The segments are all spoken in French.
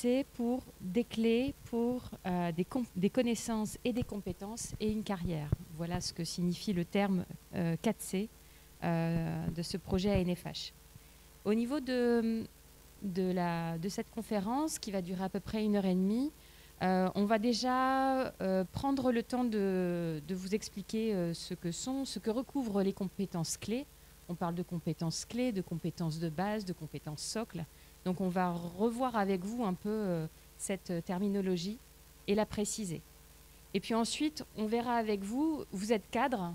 4C pour des clés, pour des connaissances et des compétences et une carrière. Voilà ce que signifie le terme 4C de ce projet ANFH. Au niveau de cette conférence, qui va durer à peu près 1h30, on va déjà prendre le temps de vous expliquer ce que recouvrent les compétences clés. On parle de compétences clés, de compétences de base, de compétences socles. Donc on va revoir avec vous un peu cette terminologie et la préciser. Et puis ensuite, on verra avec vous, vous êtes cadre,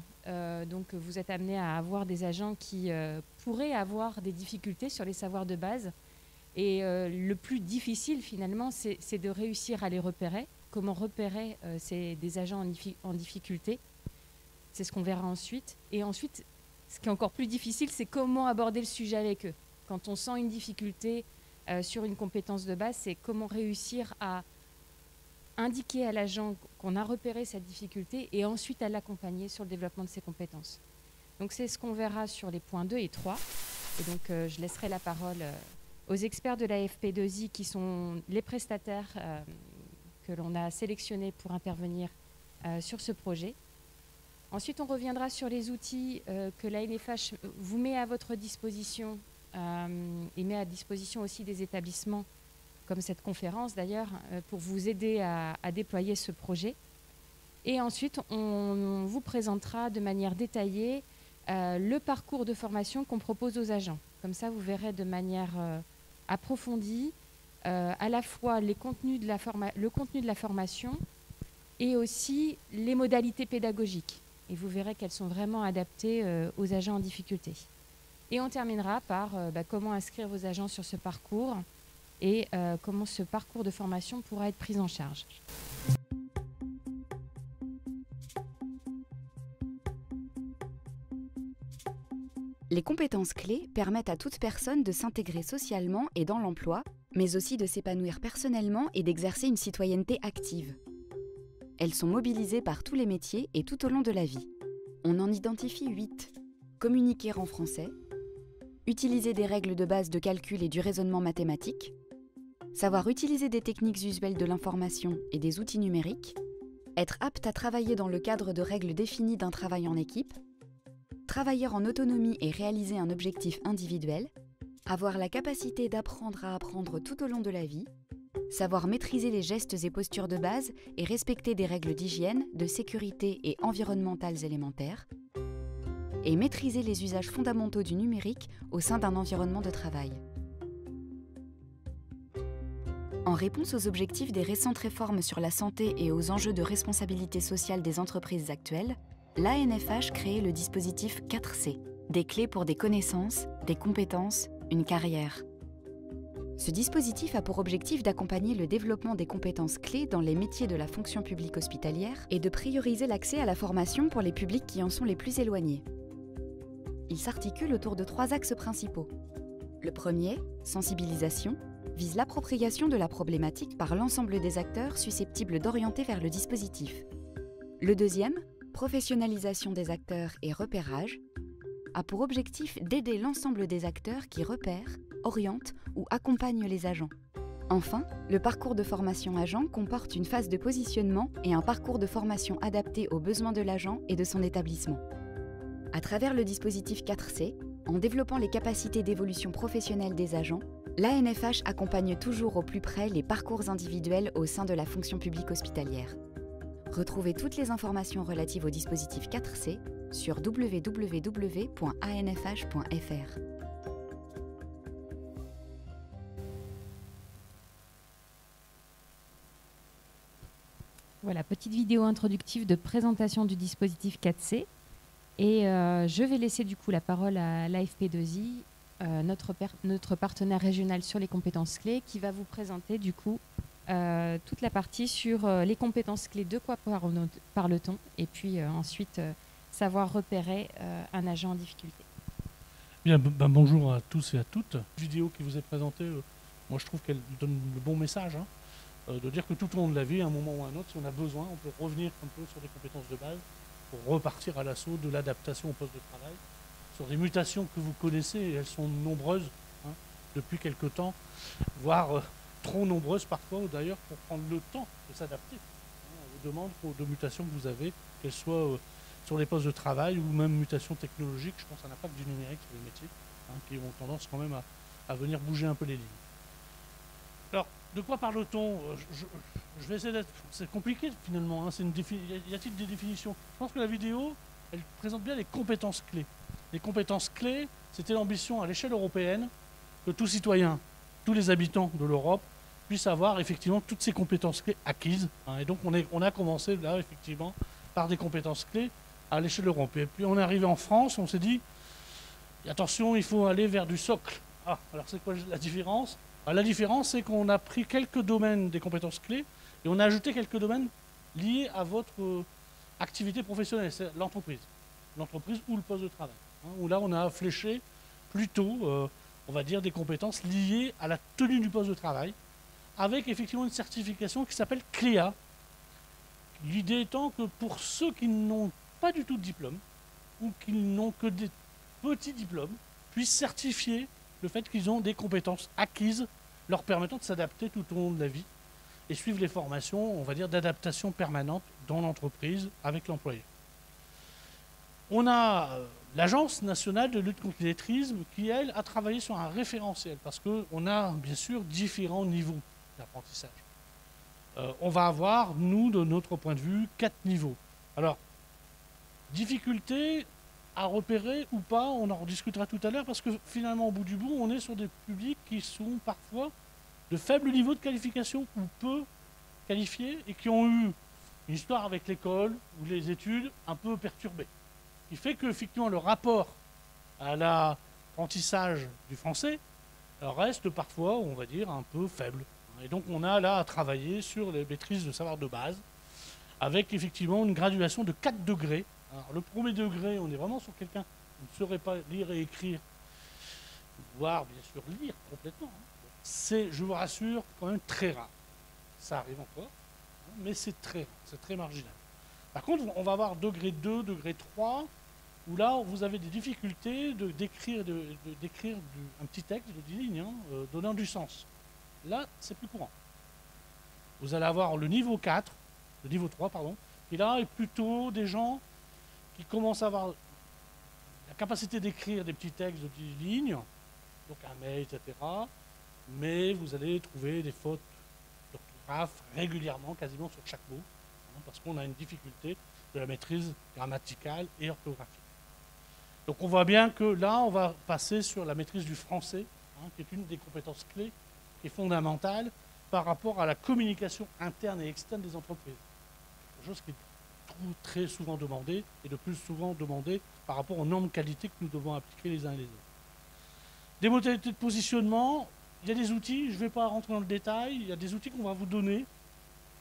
donc vous êtes amené à avoir des agents qui pourraient avoir des difficultés sur les savoirs de base. Et le plus difficile finalement, c'est de réussir à les repérer. Comment repérer des agents en difficulté. C'est ce qu'on verra ensuite. Et ensuite, ce qui est encore plus difficile, c'est comment aborder le sujet avec eux. Quand on sent une difficulté sur une compétence de base, c'est comment réussir à indiquer à l'agent qu'on a repéré cette difficulté et ensuite à l'accompagner sur le développement de ses compétences. Donc c'est ce qu'on verra sur les points 2 et 3. Et donc je laisserai la parole aux experts de la FP2I qui sont les prestataires que l'on a sélectionnés pour intervenir sur ce projet. Ensuite, on reviendra sur les outils que l'ANFH vous met à votre disposition et met à disposition aussi des établissements comme cette conférence d'ailleurs, pour vous aider à déployer ce projet. Et ensuite, on vous présentera de manière détaillée le parcours de formation qu'on propose aux agents. Comme ça, vous verrez de manière approfondie à la fois le contenu de la formation et aussi les modalités pédagogiques. Et vous verrez qu'elles sont vraiment adaptées aux agents en difficulté. Et on terminera par comment inscrire vos agents sur ce parcours et comment ce parcours de formation pourra être pris en charge. Les compétences clés permettent à toute personne de s'intégrer socialement et dans l'emploi, mais aussi de s'épanouir personnellement et d'exercer une citoyenneté active. Elles sont mobilisées par tous les métiers et tout au long de la vie. On en identifie 8. Communiquer en français, utiliser des règles de base de calcul et du raisonnement mathématique, savoir utiliser des techniques usuelles de l'information et des outils numériques, être apte à travailler dans le cadre de règles définies d'un travail en équipe, travailler en autonomie et réaliser un objectif individuel, avoir la capacité d'apprendre à apprendre tout au long de la vie, savoir maîtriser les gestes et postures de base et respecter des règles d'hygiène, de sécurité et environnementales élémentaires, et maîtriser les usages fondamentaux du numérique au sein d'un environnement de travail. En réponse aux objectifs des récentes réformes sur la santé et aux enjeux de responsabilité sociale des entreprises actuelles, l'ANFH crée le dispositif 4C, des clés pour des connaissances, des compétences, une carrière. Ce dispositif a pour objectif d'accompagner le développement des compétences clés dans les métiers de la fonction publique hospitalière et de prioriser l'accès à la formation pour les publics qui en sont les plus éloignés. Il s'articule autour de 3 axes principaux. Le premier, sensibilisation, vise l'appropriation de la problématique par l'ensemble des acteurs susceptibles d'orienter vers le dispositif. Le deuxième, professionnalisation des acteurs et repérage, a pour objectif d'aider l'ensemble des acteurs qui repèrent, orientent ou accompagnent les agents. Enfin, le parcours de formation agent comporte une phase de positionnement et un parcours de formation adapté aux besoins de l'agent et de son établissement. À travers le dispositif 4C, en développant les capacités d'évolution professionnelle des agents, l'ANFH accompagne toujours au plus près les parcours individuels au sein de la fonction publique hospitalière. Retrouvez toutes les informations relatives au dispositif 4C sur www.anfh.fr. Voilà, petite vidéo introductive de présentation du dispositif 4C. Et je vais laisser du coup la parole à l'AFP2I, notre partenaire régional sur les compétences clés, qui va vous présenter du coup toute la partie sur les compétences clés, de quoi parle-t-on, et puis ensuite savoir repérer un agent en difficulté. Bien, bonjour à tous et à toutes. La vidéo qui vous est présentée, moi je trouve qu'elle donne le bon message, de dire que tout au long de la vie, à un moment ou à un autre, si on a besoin, on peut revenir un peu sur des compétences de base pour repartir à l'assaut de l'adaptation au poste de travail, sur des mutations que vous connaissez, et elles sont nombreuses depuis quelque temps, voire trop nombreuses parfois, d'ailleurs, pour prendre le temps de s'adapter aux demandes de mutations que vous avez, qu'elles soient sur les postes de travail ou même mutations technologiques. Je pense à l'impact du numérique sur les métiers, qui ont tendance quand même à venir bouger un peu les lignes. Alors, de quoi parle-t-on? Je vais essayer d'être... C'est compliqué finalement, hein. Y a-t-il des définitions? Je pense que la vidéo, elle présente bien les compétences clés. Les compétences clés, c'était l'ambition à l'échelle européenne que tout citoyen, tous les habitants de l'Europe puissent avoir effectivement toutes ces compétences clés acquises. Et donc on a commencé là effectivement par des compétences clés à l'échelle européenne. Et puis on est arrivé en France, on s'est dit, attention, il faut aller vers du socle. Alors c'est quoi la différence? La différence, c'est qu'on a pris quelques domaines des compétences clés et on a ajouté quelques domaines liés à votre activité professionnelle, c'est l'entreprise ou le poste de travail. Où là, on a fléché plutôt, on va dire, des compétences liées à la tenue du poste de travail, avec effectivement une certification qui s'appelle CLEA. L'idée étant que pour ceux qui n'ont pas du tout de diplôme, ou qui n'ont que des petits diplômes, puissent certifier le fait qu'ils ont des compétences acquises leur permettant de s'adapter tout au long de la vie et suivre les formations, on va dire, d'adaptation permanente dans l'entreprise avec l'employeur. On a l'Agence nationale de lutte contre l'illettrisme qui, elle, a travaillé sur un référentiel parce qu'on a, bien sûr, différents niveaux d'apprentissage. On va avoir, nous, de notre point de vue, 4 niveaux. Alors, difficulté à repérer ou pas, on en discutera tout à l'heure, parce que finalement, au bout du bout, on est sur des publics qui sont parfois de faible niveau de qualification ou peu qualifiés et qui ont eu une histoire avec l'école ou les études un peu perturbées. Ce qui fait qu'effectivement, le rapport à l'apprentissage du français reste parfois, on va dire, un peu faible. Et donc, on a là à travailler sur les maîtrises de savoir de base, avec effectivement une graduation de 4 degrés. Alors, le premier degré, on est vraiment sur quelqu'un qui ne saurait pas lire et écrire, voire bien sûr lire complètement. C'est, je vous rassure, quand même très rare. Ça arrive encore, mais c'est très rare, c'est très marginal. Par contre, on va avoir degré 2, degré 3, où là, vous avez des difficultés d'écrire un petit texte de 10 lignes, donnant du sens. Là, c'est plus courant. Vous allez avoir le niveau 4, le niveau 3, pardon, qui là est plutôt des gens qui commencent à avoir la capacité d'écrire des petits textes de 10 lignes, donc un mail, etc. Mais vous allez trouver des fautes d'orthographe régulièrement, quasiment sur chaque mot, parce qu'on a une difficulté de la maîtrise grammaticale et orthographique. Donc on voit bien que là, on va passer sur la maîtrise du français, qui est une des compétences clés, qui est fondamentale par rapport à la communication interne et externe des entreprises. Quelque chose qui est très souvent demandé, et de plus souvent demandé par rapport aux normes qualité que nous devons appliquer les uns et les autres. Des modalités de positionnement, il y a des outils, je ne vais pas rentrer dans le détail, il y a des outils qu'on va vous donner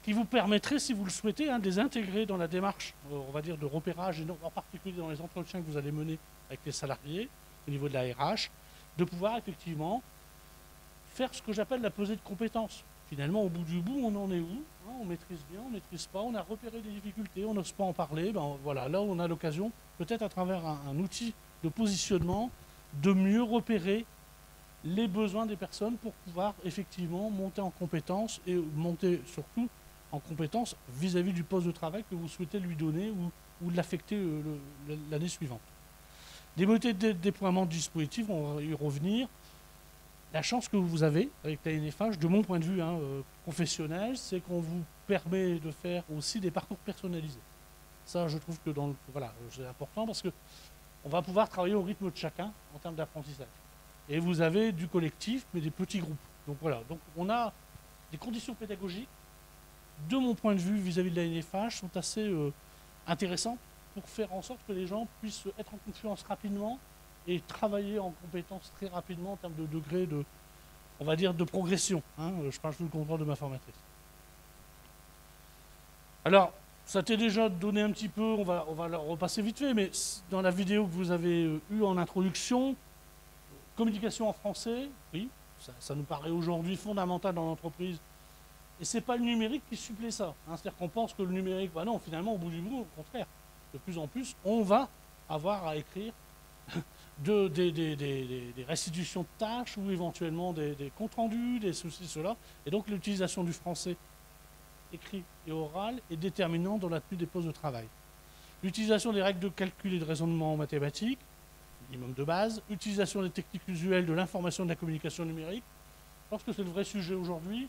qui vous permettraient, si vous le souhaitez, de les intégrer dans la démarche, on va dire, de repérage, et en particulier dans les entretiens que vous allez mener avec les salariés, au niveau de la RH, de pouvoir effectivement faire ce que j'appelle la pesée de compétences. Finalement, au bout du bout, on en est où? On maîtrise bien, on ne maîtrise pas, on a repéré des difficultés, on n'ose pas en parler. Voilà, là, on a l'occasion, peut-être à travers un outil de positionnement, de mieux repérer les besoins des personnes pour pouvoir effectivement monter en compétences et monter surtout en compétences vis-à-vis du poste de travail que vous souhaitez lui donner ou l'affecter l'année suivante. Des modalités de déploiement de dispositifs, on va y revenir. La chance que vous avez avec la NFH, de mon point de vue professionnel, c'est qu'on vous permet de faire aussi des parcours personnalisés. Ça, je trouve que voilà, c'est important parce qu'on va pouvoir travailler au rythme de chacun en termes d'apprentissage. Et vous avez du collectif, mais des petits groupes. Donc voilà, donc on a des conditions pédagogiques, de mon point de vue vis-à-vis de la NFH, sont assez intéressantes pour faire en sorte que les gens puissent être en confiance rapidement et travailler en compétences très rapidement en termes de degré on va dire, de progression. Je parle sous le contrôle de ma formatrice. Alors, ça t'est déjà donné un petit peu, on va le repasser vite fait, mais dans la vidéo que vous avez eue en introduction, communication en français, oui, ça nous paraît aujourd'hui fondamental dans l'entreprise. Et ce n'est pas le numérique qui supplée ça. C'est-à-dire qu'on pense que le numérique, non, finalement, au bout du bout, au contraire, de plus en plus, on va avoir à écrire des restitutions de tâches ou éventuellement des comptes rendus, des ceci, cela. Et donc l'utilisation du français écrit et oral est déterminante dans la tenue des postes de travail. L'utilisation des règles de calcul et de raisonnement en mathématiques, minimum de base. Utilisation des techniques usuelles de l'information et de la communication numérique. Je pense que c'est le vrai sujet aujourd'hui.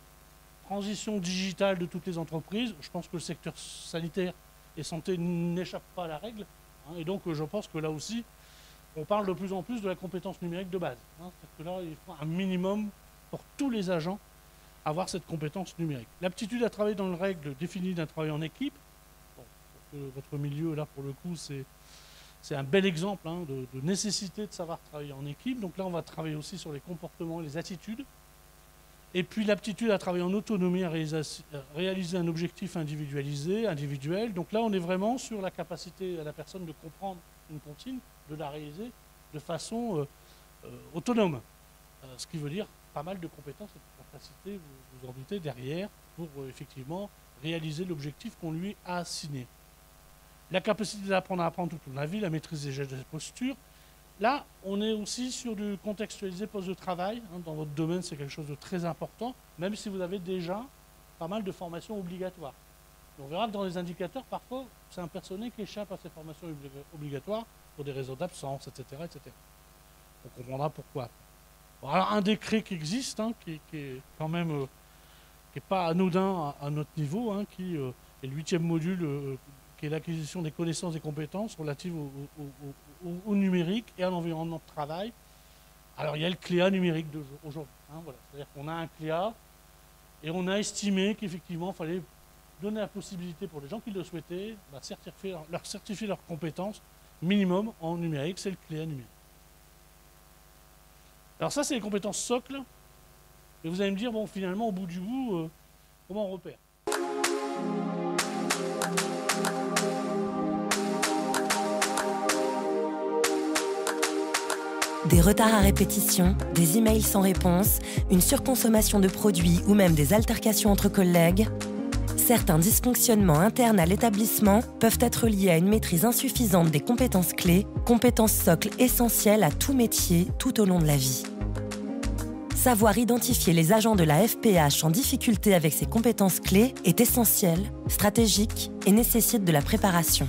Transition digitale de toutes les entreprises. Je pense que le secteur sanitaire et santé n'échappe pas à la règle. Et donc je pense que là aussi, on parle de plus en plus de la compétence numérique de base. C'est-à-dire que là, il faut un minimum pour tous les agents avoir cette compétence numérique. L'aptitude à travailler dans le règle définie d'un travail en équipe. Bon, votre milieu, là, pour le coup, c'est un bel exemple de nécessité de savoir travailler en équipe. Donc là, on va travailler aussi sur les comportements et les attitudes. Et puis l'aptitude à travailler en autonomie, à réaliser un objectif individuel. Donc là, on est vraiment sur la capacité à la personne de comprendre une consigne, de la réaliser de façon autonome. Ce qui veut dire pas mal de compétences et de capacités, vous vous en doutez, derrière, pour effectivement réaliser l'objectif qu'on lui a assigné. La capacité d'apprendre à apprendre tout au long de la vie, la maîtrise des gestes et des postures. Là, on est aussi sur du contextualisé poste de travail. Dans votre domaine, c'est quelque chose de très important, même si vous avez déjà pas mal de formations obligatoires. Et on verra que dans les indicateurs, parfois, c'est un personnel qui échappe à ces formations obligatoires pour des raisons d'absence, etc., etc. On comprendra pourquoi. Bon, alors, un décret qui existe, qui est quand même qui n'est pas anodin à notre niveau, qui est le 8e module, qui est l'acquisition des connaissances et compétences relatives au numérique et à l'environnement de travail. Alors il y a le CLEA numérique aujourd'hui. Voilà. C'est-à-dire qu'on a un CLEA et on a estimé qu'effectivement il fallait donner la possibilité pour les gens qui le souhaitaient, certifier leurs compétences minimum en numérique, c'est le CLEA numérique. Alors ça c'est les compétences socles. Et vous allez me dire, bon finalement au bout du bout, comment on repère ? Des retards à répétition, des emails sans réponse, une surconsommation de produits ou même des altercations entre collègues. Certains dysfonctionnements internes à l'établissement peuvent être liés à une maîtrise insuffisante des compétences clés, compétences socles essentielles à tout métier tout au long de la vie. Savoir identifier les agents de la FPH en difficulté avec ces compétences clés est essentiel, stratégique et nécessite de la préparation.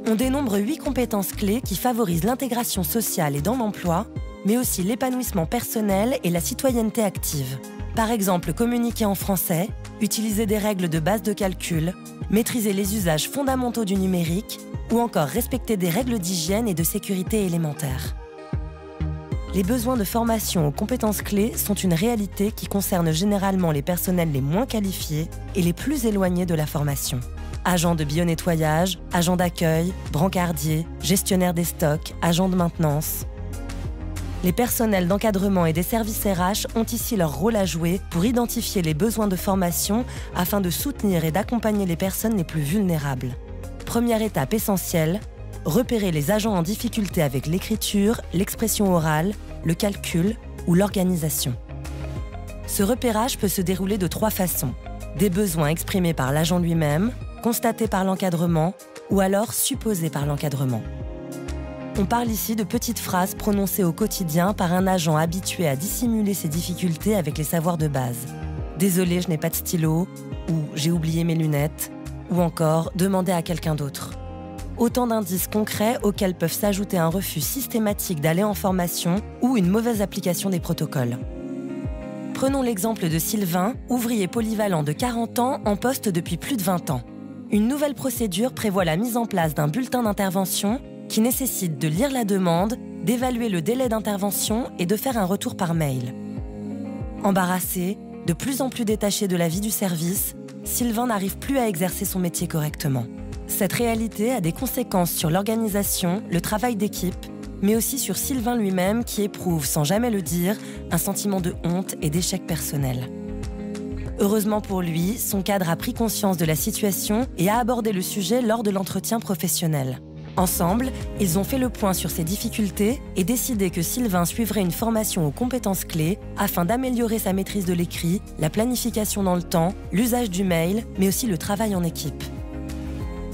On dénombre 8 compétences clés qui favorisent l'intégration sociale et dans l'emploi, mais aussi l'épanouissement personnel et la citoyenneté active. Par exemple, communiquer en français, utiliser des règles de base de calcul, maîtriser les usages fondamentaux du numérique ou encore respecter des règles d'hygiène et de sécurité élémentaires. Les besoins de formation aux compétences clés sont une réalité qui concerne généralement les personnels les moins qualifiés et les plus éloignés de la formation. Agents de bionettoyage, agents d'accueil, brancardiers, gestionnaires des stocks, agents de maintenance. Les personnels d'encadrement et des services RH ont ici leur rôle à jouer pour identifier les besoins de formation afin de soutenir et d'accompagner les personnes les plus vulnérables. Première étape essentielle, repérer les agents en difficulté avec l'écriture, l'expression orale, le calcul ou l'organisation. Ce repérage peut se dérouler de 3 façons. Des besoins exprimés par l'agent lui-même, constatés par l'encadrement ou alors supposés par l'encadrement. On parle ici de petites phrases prononcées au quotidien par un agent habitué à dissimuler ses difficultés avec les savoirs de base. « Désolé, je n'ai pas de stylo » ou « J'ai oublié mes lunettes » ou encore « Demander à quelqu'un d'autre ». Autant d'indices concrets auxquels peuvent s'ajouter un refus systématique d'aller en formation ou une mauvaise application des protocoles. Prenons l'exemple de Sylvain, ouvrier polyvalent de 40 ans en poste depuis plus de 20 ans. Une nouvelle procédure prévoit la mise en place d'un bulletin d'intervention qui nécessite de lire la demande, d'évaluer le délai d'intervention et de faire un retour par mail. Embarrassé, de plus en plus détaché de la vie du service, Sylvain n'arrive plus à exercer son métier correctement. Cette réalité a des conséquences sur l'organisation, le travail d'équipe, mais aussi sur Sylvain lui-même qui éprouve, sans jamais le dire, un sentiment de honte et d'échec personnel. Heureusement pour lui, son cadre a pris conscience de la situation et a abordé le sujet lors de l'entretien professionnel. Ensemble, ils ont fait le point sur ses difficultés et décidé que Sylvain suivrait une formation aux compétences clés afin d'améliorer sa maîtrise de l'écrit, la planification dans le temps, l'usage du mail, mais aussi le travail en équipe.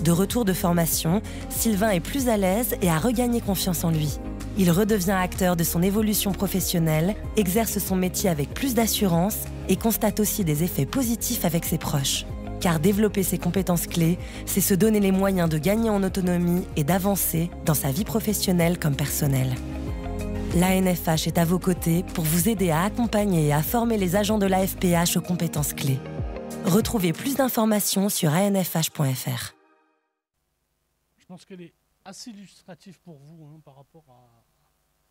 De retour de formation, Sylvain est plus à l'aise et a regagné confiance en lui. Il redevient acteur de son évolution professionnelle, exerce son métier avec plus d'assurance et constate aussi des effets positifs avec ses proches. Car développer ses compétences clés, c'est se donner les moyens de gagner en autonomie et d'avancer dans sa vie professionnelle comme personnelle. L'ANFH est à vos côtés pour vous aider à accompagner et à former les agents de l'AFPH aux compétences clés. Retrouvez plus d'informations sur anfh.fr. Je pense qu'elle est assez illustrative pour vous par rapport à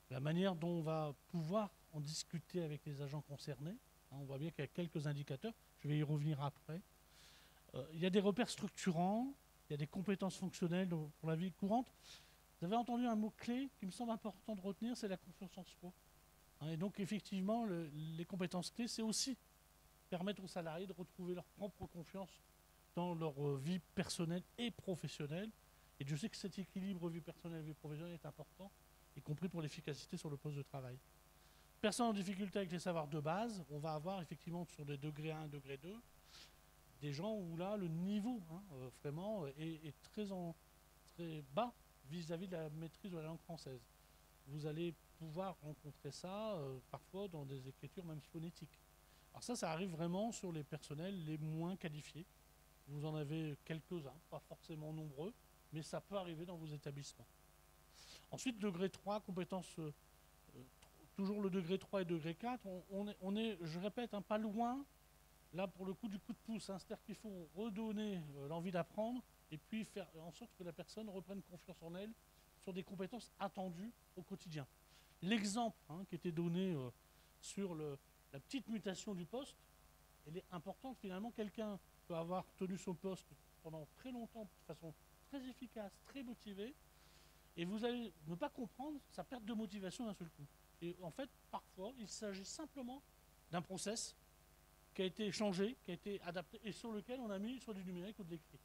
la manière dont on va pouvoir en discuter avec les agents concernés. On voit bien qu'il y a quelques indicateurs, je vais y revenir après. Il y a des repères structurants, il y a des compétences fonctionnelles pour la vie courante. Vous avez entendu un mot-clé qui me semble important de retenir, c'est la confiance en soi. Et donc effectivement, les compétences clés, c'est aussi permettre aux salariés de retrouver leur propre confiance dans leur vie personnelle et professionnelle. Et je sais que cet équilibre vie personnelle et vie professionnelle est important, y compris pour l'efficacité sur le poste de travail. Personne en difficulté avec les savoirs de base, on va avoir effectivement sur des degrés 1 et degré 2, des gens où là le niveau vraiment est très bas vis-à-vis de la maîtrise de la langue française. Vous allez pouvoir rencontrer ça parfois dans des écritures même phonétiques. Alors ça arrive vraiment sur les personnels les moins qualifiés. Vous en avez quelques-uns, pas forcément nombreux, mais ça peut arriver dans vos établissements. Ensuite, degré 3, compétences, toujours le degré 3 et degré 4, on est, je répète, pas loin, là pour le coup du coup de pouce, c'est-à-dire qu'il faut redonner l'envie d'apprendre et puis faire en sorte que la personne reprenne confiance en elle sur des compétences attendues au quotidien. L'exemple qui était donné sur la petite mutation du poste, elle est importante finalement. Quelqu'un peut avoir tenu son poste pendant très longtemps de façon très efficace, très motivé, et vous allez ne pas comprendre sa perte de motivation d'un seul coup. Et en fait, parfois, il s'agit simplement d'un process qui a été changé, qui a été adapté, et sur lequel on a mis soit du numérique ou de l'écrit.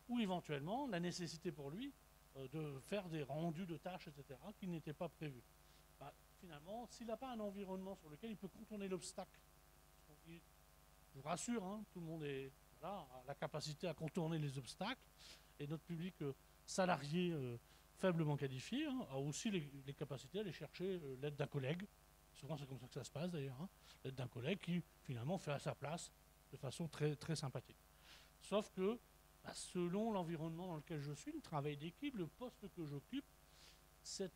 Ou éventuellement la nécessité pour lui de faire des rendus de tâches, etc., qui n'étaient pas prévus. Finalement, s'il n'a pas un environnement sur lequel il peut contourner l'obstacle, je vous rassure, tout le monde a la capacité à contourner les obstacles, et notre public salarié faiblement qualifié a aussi les capacités à aller chercher l'aide d'un collègue. Souvent c'est comme ça que ça se passe d'ailleurs, l'aide d'un collègue qui finalement fait à sa place de façon très, très sympathique. Sauf que selon l'environnement dans lequel je suis, le travail d'équipe, le poste que j'occupe, cette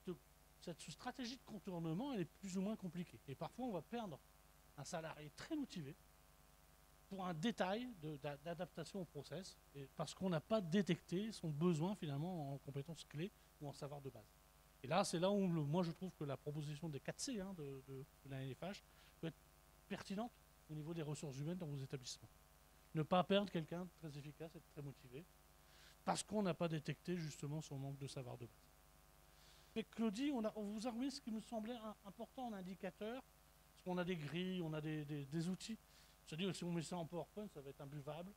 stratégie de contournement, elle est plus ou moins compliquée. Et parfois, on va perdre un salarié très motivé pour un détail d'adaptation au process, parce qu'on n'a pas détecté son besoin finalement en compétences clés ou en savoir de base. Et là, c'est là où moi je trouve que la proposition des 4C de l'ANFH peut être pertinente au niveau des ressources humaines dans vos établissements. Ne pas perdre quelqu'un de très efficace et de très motivé, parce qu'on n'a pas détecté justement son manque de savoir de base. Avec Claudie, on vous a remis ce qui me semblait important en indicateur, parce qu'on a des grilles, on a des outils. C'est-à-dire que si on met ça en PowerPoint, ça va être imbuvable.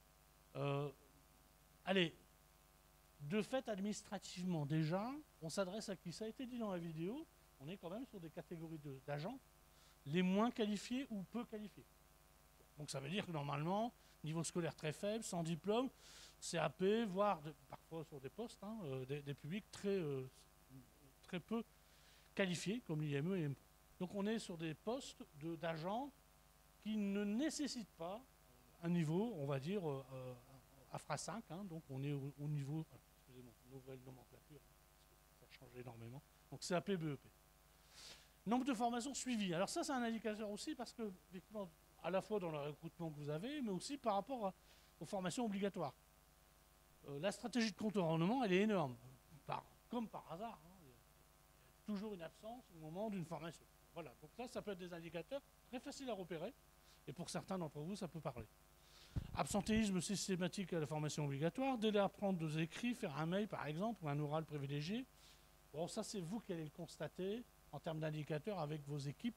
Allez, de fait, administrativement, déjà, on s'adresse à qui? Ça a été dit dans la vidéo, on est quand même sur des catégories d'agents, les moins qualifiés ou peu qualifiés. Donc ça veut dire que normalement, niveau scolaire très faible, sans diplôme, CAP, voire parfois sur des postes, des publics très peu qualifiés, comme l'IME et l'IMPRO. Donc on est sur des postes d'agents qui ne nécessitent pas un niveau, on va dire, AFRA 5, donc on est au niveau, excusez-moi, nouvelle nomenclature, ça change énormément, donc CAP, BEP. Nombre de formations suivies. Alors ça, c'est un indicateur aussi, parce que, effectivement, à la fois dans le recrutement que vous avez, mais aussi par rapport aux formations obligatoires. La stratégie de contournement, elle est énorme. Comme par hasard, il y a toujours une absence au moment d'une formation. Voilà, donc là, ça peut être des indicateurs très faciles à repérer, et pour certains d'entre vous, ça peut parler. Absentéisme systématique à la formation obligatoire, délai à prendre 2 écrits, faire un mail par exemple, ou un oral privilégié. Bon, ça c'est vous qui allez le constater en termes d'indicateurs avec vos équipes.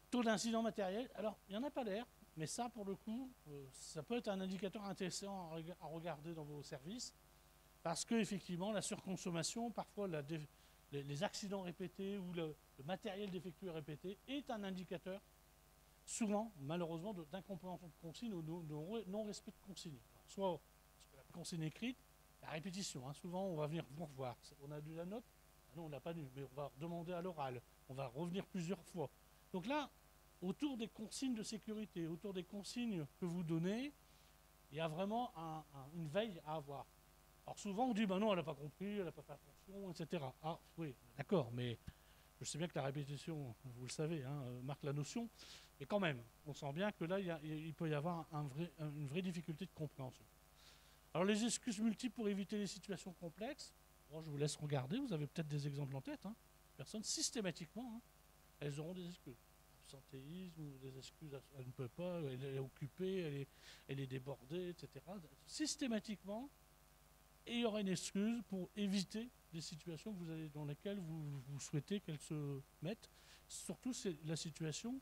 Taux d'incident matériel, alors il n'y en a pas l'air, mais ça pour le coup, ça peut être un indicateur intéressant à regarder dans vos services, parce qu'effectivement la surconsommation, parfois les accidents répétés ou le matériel défectueux répété est un indicateur souvent, malheureusement, d'incompréhension de consigne ou de non-respect de consigne. Soit parce que la consigne écrite, la répétition. Souvent, on va venir vous revoir. On a lu la note, non, on n'a pas lu, mais on va demander à l'oral. On va revenir plusieurs fois. Donc là, autour des consignes de sécurité, autour des consignes que vous donnez, il y a vraiment une veille à avoir. Alors souvent, on dit, ben non, elle n'a pas compris, elle n'a pas fait attention, etc. Ah oui, d'accord, mais je sais bien que la répétition, vous le savez, hein, marque la notion. Mais quand même, on sent bien que là, il peut y avoir une vraie difficulté de compréhension. Alors les excuses multiples pour éviter les situations complexes, bon, je vous laisse regarder, vous avez peut-être des exemples en tête. Hein. Personnes, systématiquement, hein, elles auront des excuses. Absentéisme, ou des excuses, elle ne peut pas, elle est occupée, elle est débordée, etc. Systématiquement, et il y aura une excuse pour éviter des situations dans lesquelles vous souhaitez qu'elles se mettent. Surtout, la situation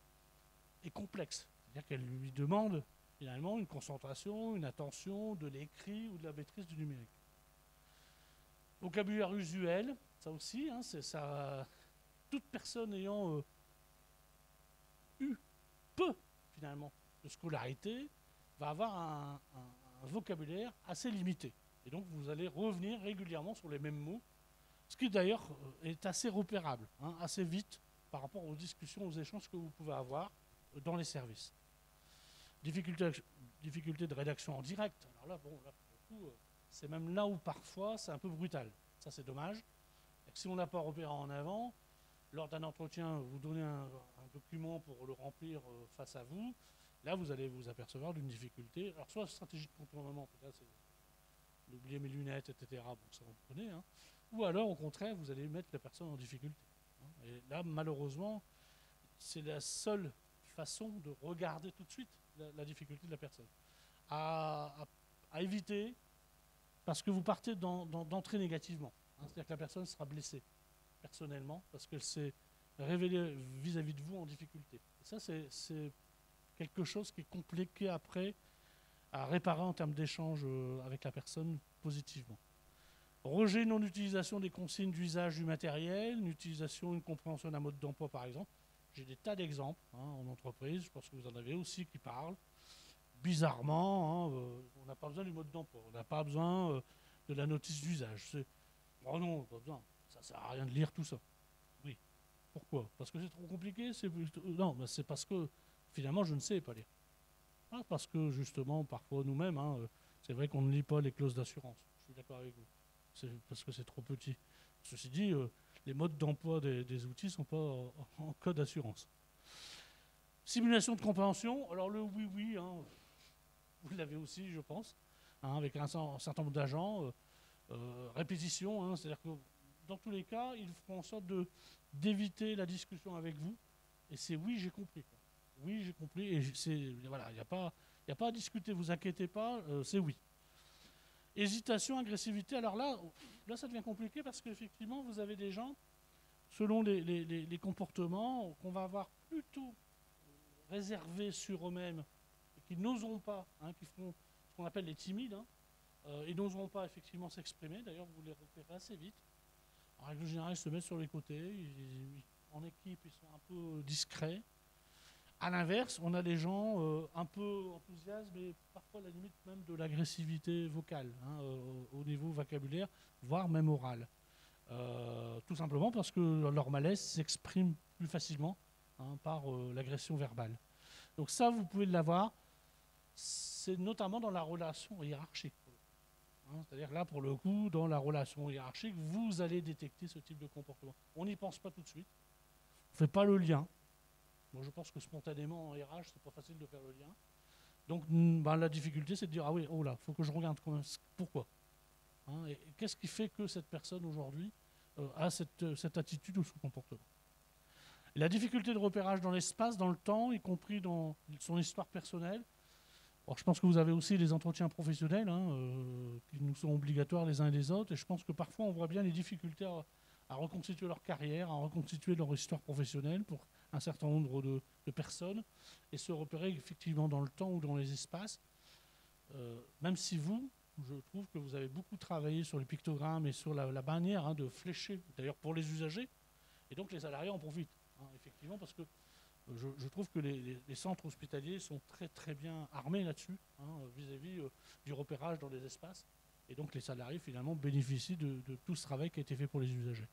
est complexe. C'est-à-dire qu'elle lui demande finalement une concentration, une attention, de l'écrit ou de la maîtrise du numérique. Vocabulaire usuel, ça aussi, hein, c'est ça. Toute personne ayant eu peu finalement de scolarité va avoir un vocabulaire assez limité. Et donc vous allez revenir régulièrement sur les mêmes mots, ce qui d'ailleurs est assez repérable, hein, assez vite par rapport aux discussions, aux échanges que vous pouvez avoir dans les services. Difficulté de rédaction en direct. Alors là, bon, là, pour le coup, c'est même là où parfois c'est un peu brutal. Ça, c'est dommage. Et que si on n'a pas repéré en avant, lors d'un entretien, vous donnez un document pour le remplir face à vous, là, vous allez vous apercevoir d'une difficulté. Alors, soit stratégie de contournement, là, c'est d'oublier mes lunettes, etc. Bon, ça, on connaît. Hein. Ou alors, au contraire, vous allez mettre la personne en difficulté. Hein. Et là, malheureusement, c'est la seule façon de regarder tout de suite la difficulté de la personne. À éviter, parce que vous partez d'entrer négativement. Hein. C'est-à-dire que la personne sera blessée personnellement, parce qu'elle s'est révélée vis-à-vis de vous en difficulté. Et ça, c'est quelque chose qui est compliqué après à réparer en termes d'échange avec la personne positivement. Rejet, non-utilisation des consignes d'usage du matériel, une compréhension d'un mode d'emploi par exemple. J'ai des tas d'exemples hein, en entreprise, je pense que vous en avez aussi qui parlent. Bizarrement, hein, on n'a pas besoin du mode d'emploi, on n'a pas besoin de la notice d'usage. Oh non, pas besoin, ça ne sert à rien de lire tout ça. Oui. Pourquoi? Parce que c'est trop compliqué? Non, c'est parce que finalement je ne sais pas lire. Ah, parce que justement, parfois nous-mêmes, hein, c'est vrai qu'on ne lit pas les clauses d'assurance. Je suis d'accord avec vous. C'est parce que c'est trop petit. Ceci dit, les modes d'emploi des outils ne sont pas en code d'assurance. Simulation de compréhension. Alors le oui, hein, vous l'avez aussi, je pense, hein, avec un certain nombre d'agents. Répétition, hein, c'est-à-dire que dans tous les cas, ils feront en sorte d'éviter la discussion avec vous. Et c'est oui, j'ai compris. Quoi. Oui, j'ai compris. Et voilà, il n'y a pas à discuter, vous inquiétez pas, c'est oui. Hésitation, agressivité. Alors là, ça devient compliqué parce qu'effectivement, vous avez des gens, selon les comportements, qu'on va avoir plutôt réservés sur eux-mêmes, et qui n'oseront pas, hein, qui feront ce qu'on appelle les timides, hein, et n'oseront pas effectivement s'exprimer. D'ailleurs, vous les repérez assez vite. En règle générale, ils se mettent sur les côtés. En équipe, ils sont un peu discrets. À l'inverse, on a des gens un peu enthousiastes, mais parfois à la limite même de l'agressivité vocale, hein, au niveau vocabulaire, voire même oral. Tout simplement parce que leur malaise s'exprime plus facilement hein, par l'agression verbale. Donc ça, vous pouvez l'avoir, c'est notamment dans la relation hiérarchique. Hein, c'est-à-dire là, pour le coup, dans la relation hiérarchique, vous allez détecter ce type de comportement. On n'y pense pas tout de suite, on ne fait pas le lien. Moi, je pense que spontanément, en RH, c'est pas facile de faire le lien. Donc, la difficulté, c'est de dire, ah oui, oh là, il faut que je regarde pourquoi. Hein, et qu'est-ce qui fait que cette personne, aujourd'hui, a cette attitude ou ce comportement. Et la difficulté de repérage dans l'espace, dans le temps, y compris dans son histoire personnelle. Alors, je pense que vous avez aussi les entretiens professionnels, hein, qui nous sont obligatoires les uns et les autres. Et je pense que parfois, on voit bien les difficultés à reconstituer leur carrière, à reconstituer leur histoire professionnelle pour un certain nombre de personnes et se repérer effectivement dans le temps ou dans les espaces. Même si je trouve que vous avez beaucoup travaillé sur les pictogrammes et sur la manière hein, de flécher, d'ailleurs pour les usagers, et donc les salariés en profitent, hein, effectivement, parce que je trouve que les centres hospitaliers sont très très bien armés là-dessus, hein, vis-à-vis du repérage dans les espaces, et donc les salariés finalement bénéficient de tout ce travail qui a été fait pour les usagers.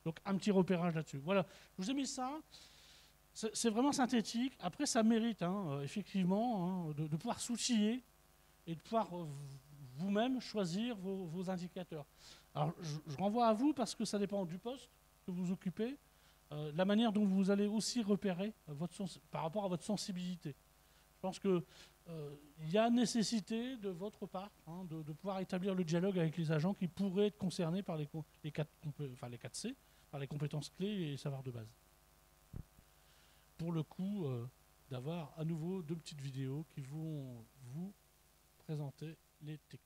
Donc un petit repérage là-dessus. Voilà, je vous ai mis ça. C'est vraiment synthétique. Après, ça mérite effectivement de pouvoir s'outiller et de pouvoir vous-même choisir vos indicateurs. Alors, je renvoie à vous parce que ça dépend du poste que vous occupez, la manière dont vous allez aussi repérer par rapport à votre sensibilité. Je pense qu'il y a nécessité de votre part de pouvoir établir le dialogue avec les agents qui pourraient être concernés par les 4C, par les compétences clés et les savoirs de base. Pour le coup, d'avoir à nouveau 2 petites vidéos qui vont vous présenter les techniques.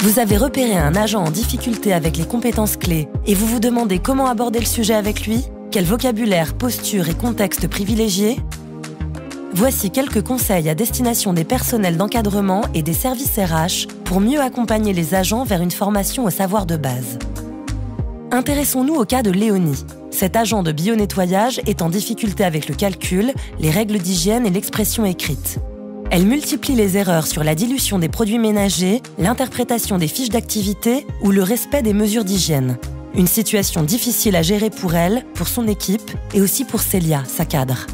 Vous avez repéré un agent en difficulté avec les compétences clés et vous vous demandez comment aborder le sujet avec lui? Quel vocabulaire, posture et contexte privilégier? Voici quelques conseils à destination des personnels d'encadrement et des services RH pour mieux accompagner les agents vers une formation au savoir de base. Intéressons-nous au cas de Léonie. Cet agent de bio-nettoyage est en difficulté avec le calcul, les règles d'hygiène et l'expression écrite. Elle multiplie les erreurs sur la dilution des produits ménagers, l'interprétation des fiches d'activité ou le respect des mesures d'hygiène. Une situation difficile à gérer pour elle, pour son équipe et aussi pour Célia, sa cadre.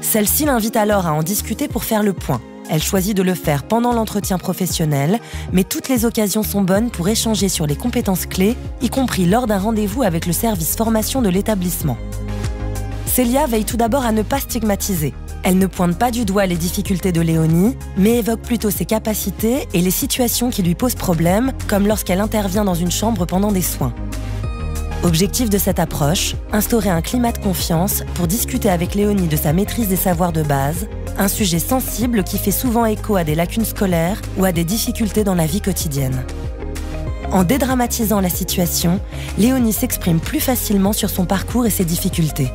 Celle-ci l'invite alors à en discuter pour faire le point. Elle choisit de le faire pendant l'entretien professionnel, mais toutes les occasions sont bonnes pour échanger sur les compétences clés, y compris lors d'un rendez-vous avec le service formation de l'établissement. Célia veille tout d'abord à ne pas stigmatiser. Elle ne pointe pas du doigt les difficultés de Léonie, mais évoque plutôt ses capacités et les situations qui lui posent problème, comme lorsqu'elle intervient dans une chambre pendant des soins. Objectif de cette approche, instaurer un climat de confiance pour discuter avec Léonie de sa maîtrise des savoirs de base, un sujet sensible qui fait souvent écho à des lacunes scolaires ou à des difficultés dans la vie quotidienne. En dédramatisant la situation, Léonie s'exprime plus facilement sur son parcours et ses difficultés.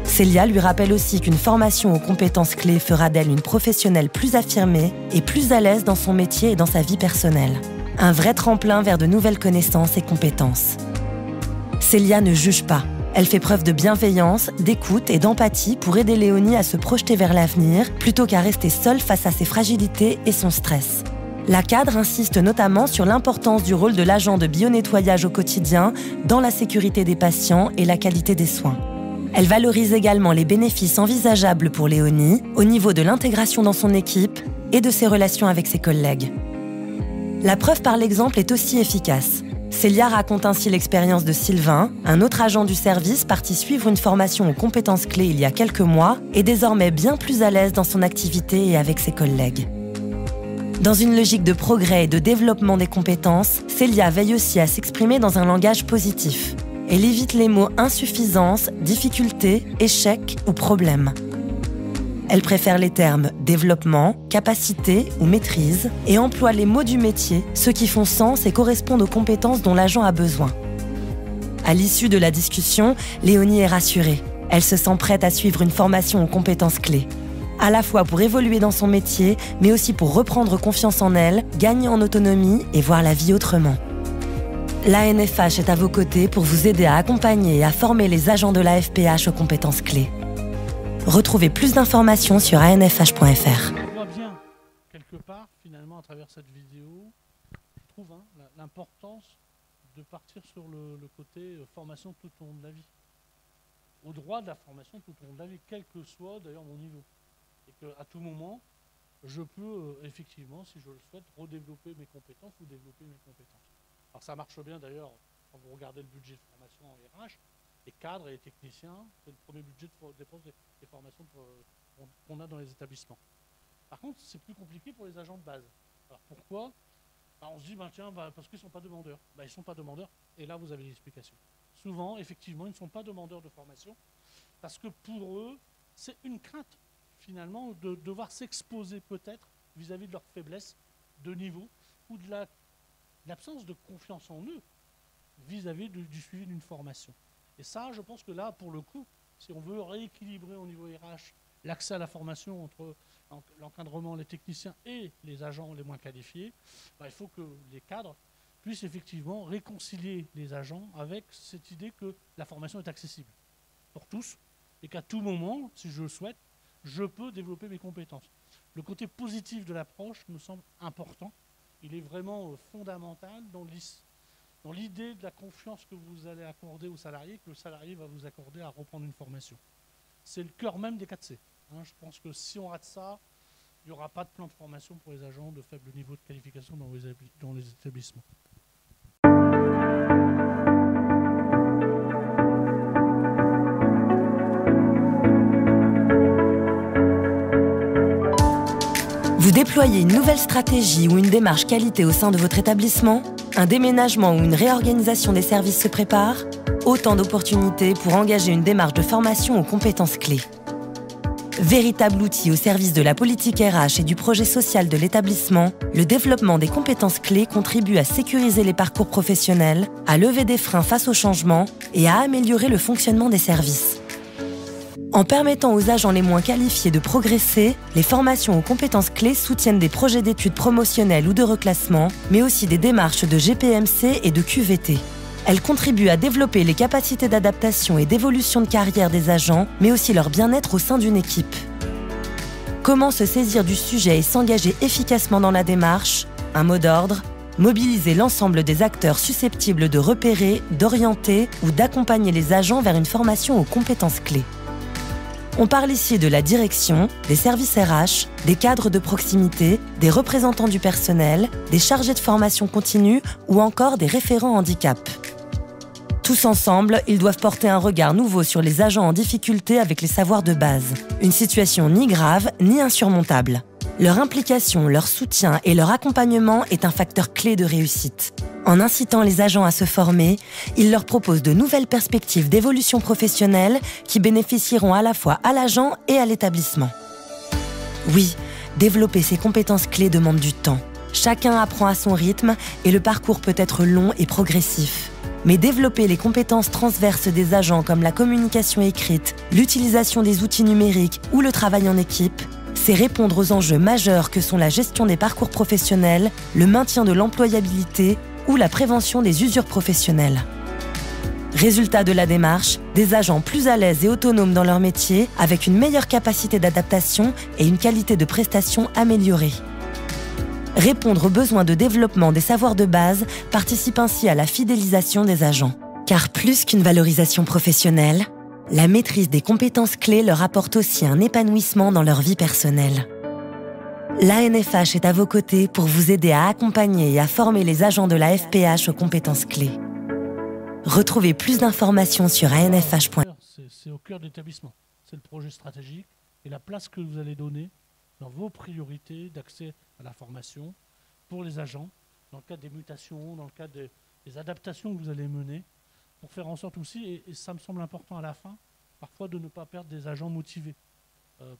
Célia lui rappelle aussi qu'une formation aux compétences clés fera d'elle une professionnelle plus affirmée et plus à l'aise dans son métier et dans sa vie personnelle. Un vrai tremplin vers de nouvelles connaissances et compétences. Célia ne juge pas. Elle fait preuve de bienveillance, d'écoute et d'empathie pour aider Léonie à se projeter vers l'avenir plutôt qu'à rester seule face à ses fragilités et son stress. La cadre insiste notamment sur l'importance du rôle de l'agent de bio-nettoyage au quotidien dans la sécurité des patients et la qualité des soins. Elle valorise également les bénéfices envisageables pour Léonie au niveau de l'intégration dans son équipe et de ses relations avec ses collègues. La preuve par l'exemple est aussi efficace. Célia raconte ainsi l'expérience de Sylvain, un autre agent du service parti suivre une formation aux compétences clés il y a quelques mois et désormais bien plus à l'aise dans son activité et avec ses collègues. Dans une logique de progrès et de développement des compétences, Célia veille aussi à s'exprimer dans un langage positif. Elle évite les mots insuffisance, difficulté, échec ou problème. Elle préfère les termes développement, capacité ou maîtrise et emploie les mots du métier, ceux qui font sens et correspondent aux compétences dont l'agent a besoin. À l'issue de la discussion, Léonie est rassurée. Elle se sent prête à suivre une formation aux compétences clés. À la fois pour évoluer dans son métier, mais aussi pour reprendre confiance en elle, gagner en autonomie et voir la vie autrement. L'ANFH est à vos côtés pour vous aider à accompagner et à former les agents de la FPH aux compétences clés. Retrouvez plus d'informations sur anfh.fr. On voit bien, quelque part, finalement, à travers cette vidéo, je trouve l'importance de partir sur le côté formation tout au long de la vie. Au droit de la formation tout au long de la vie, quel que soit d'ailleurs mon niveau. Et qu'à tout moment, je peux effectivement, si je le souhaite, redévelopper mes compétences ou développer mes compétences. Alors ça marche bien d'ailleurs, quand vous regardez le budget de formation en RH, les cadres et les techniciens, c'est le premier budget de dépenses des formations qu'on a dans les établissements. Par contre, c'est plus compliqué pour les agents de base. Alors pourquoi? On se dit, parce qu'ils ne sont pas demandeurs. Ils ne sont pas demandeurs, et là vous avez l'explication. Souvent, effectivement, ils ne sont pas demandeurs de formation, parce que pour eux, c'est une crainte, finalement, de devoir s'exposer peut-être vis-à-vis de leur faiblesse de niveau, ou de l'absence de confiance en eux, vis-à-vis du suivi d'une formation. Et ça, je pense que là, pour le coup, si on veut rééquilibrer au niveau RH l'accès à la formation entre l'encadrement, les techniciens et les agents les moins qualifiés, il faut que les cadres puissent effectivement réconcilier les agents avec cette idée que la formation est accessible pour tous et qu'à tout moment, si je le souhaite, je peux développer mes compétences. Le côté positif de l'approche me semble important. Il est vraiment fondamental dans l'idée de la confiance que vous allez accorder au salarié, que le salarié va vous accorder à reprendre une formation. C'est le cœur même des 4C. Hein. Je pense que si on rate ça, il n'y aura pas de plan de formation pour les agents de faible niveau de qualification dans les établissements. Vous déployez une nouvelle stratégie ou une démarche qualité au sein de votre établissement? Un déménagement ou une réorganisation des services se prépare? Autant d'opportunités pour engager une démarche de formation aux compétences clés. Véritable outil au service de la politique RH et du projet social de l'établissement, le développement des compétences clés contribue à sécuriser les parcours professionnels, à lever des freins face au changement et à améliorer le fonctionnement des services. En permettant aux agents les moins qualifiés de progresser, les formations aux compétences clés soutiennent des projets d'études promotionnelles ou de reclassement, mais aussi des démarches de GPMC et de QVT. Elles contribuent à développer les capacités d'adaptation et d'évolution de carrière des agents, mais aussi leur bien-être au sein d'une équipe. Comment se saisir du sujet et s'engager efficacement dans la démarche? Un mot d'ordre: mobiliser l'ensemble des acteurs susceptibles de repérer, d'orienter ou d'accompagner les agents vers une formation aux compétences clés. On parle ici de la direction, des services RH, des cadres de proximité, des représentants du personnel, des chargés de formation continue ou encore des référents handicap. Tous ensemble, ils doivent porter un regard nouveau sur les agents en difficulté avec les savoirs de base. Une situation ni grave ni insurmontable. Leur implication, leur soutien et leur accompagnement est un facteur clé de réussite. En incitant les agents à se former, ils leur proposent de nouvelles perspectives d'évolution professionnelle qui bénéficieront à la fois à l'agent et à l'établissement. Oui, développer ces compétences clés demande du temps. Chacun apprend à son rythme et le parcours peut être long et progressif. Mais développer les compétences transverses des agents comme la communication écrite, l'utilisation des outils numériques ou le travail en équipe, c'est répondre aux enjeux majeurs que sont la gestion des parcours professionnels, le maintien de l'employabilité ou la prévention des usures professionnelles. Résultat de la démarche, des agents plus à l'aise et autonomes dans leur métier, avec une meilleure capacité d'adaptation et une qualité de prestation améliorée. Répondre aux besoins de développement des savoirs de base participe ainsi à la fidélisation des agents. Car plus qu'une valorisation professionnelle, la maîtrise des compétences clés leur apporte aussi un épanouissement dans leur vie personnelle. L'ANFH est à vos côtés pour vous aider à accompagner et à former les agents de la FPH aux compétences clés. Retrouvez plus d'informations sur anfh.fr. C'est au cœur de l'établissement. C'est le projet stratégique et la place que vous allez donner dans vos priorités d'accès à la formation pour les agents, dans le cadre des mutations, dans le cadre des adaptations que vous allez mener, pour faire en sorte aussi, et ça me semble important à la fin, parfois de ne pas perdre des agents motivés.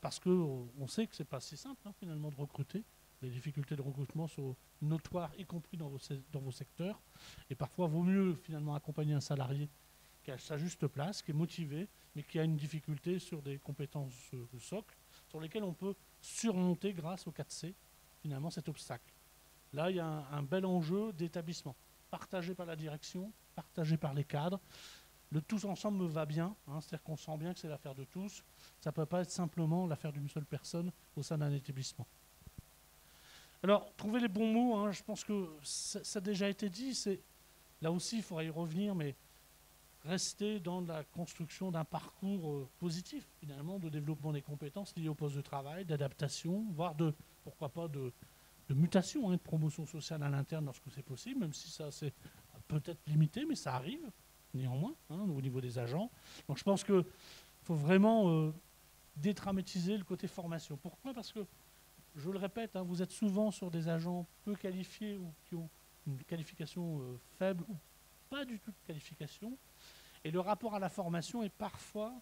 Parce qu'on sait que ce n'est pas si simple finalement de recruter. Les difficultés de recrutement sont notoires, y compris dans vos secteurs. Et parfois, il vaut mieux finalement accompagner un salarié qui a sa juste place, qui est motivé, mais qui a une difficulté sur des compétences socles, sur lesquelles on peut surmonter grâce au 4C, finalement, cet obstacle. Là, il y a un bel enjeu d'établissement, partagé par la direction, partagé par les cadres. Le tous ensemble me va bien, c'est-à-dire qu'on sent bien que c'est l'affaire de tous. Ça ne peut pas être simplement l'affaire d'une seule personne au sein d'un établissement. Alors, trouver les bons mots, je pense que ça a déjà été dit. Là aussi, il faudra y revenir, mais rester dans la construction d'un parcours positif, finalement, de développement des compétences liées au poste de travail, d'adaptation, voire pourquoi pas, de mutation, de promotion sociale à l'interne lorsque c'est possible, même si ça c'est peut-être limité, mais ça arrive néanmoins au niveau des agents. Donc je pense qu'il faut vraiment dédramatiser le côté formation. Pourquoi? Parce que, je le répète, vous êtes souvent sur des agents peu qualifiés ou qui ont une qualification faible ou pas du tout de qualification. Et le rapport à la formation est parfois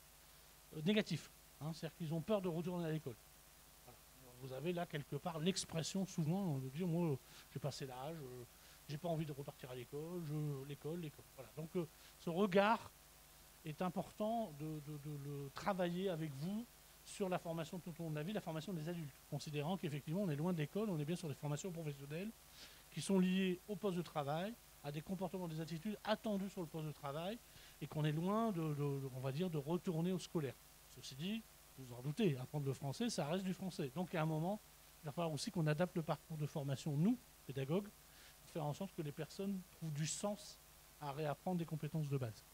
négatif. C'est-à-dire qu'ils ont peur de retourner à l'école. Voilà. Vous avez là quelque part l'expression souvent de dire « moi j'ai passé l'âge, j'ai pas envie de repartir à l'école, l'école. » Voilà. Donc ce regard est important de le travailler avec vous sur la formation tout au long de la vie, la formation des adultes, considérant qu'effectivement on est loin de l'école, on est bien sur des formations professionnelles qui sont liées au poste de travail, à des comportements, des attitudes attendues sur le poste de travail, et qu'on est loin on va dire, de retourner au scolaire. Ceci dit, vous en doutez, apprendre le français, ça reste du français. Donc à un moment, il va falloir aussi qu'on adapte le parcours de formation, nous, pédagogues, pour faire en sorte que les personnes trouvent du sens à réapprendre des compétences de base.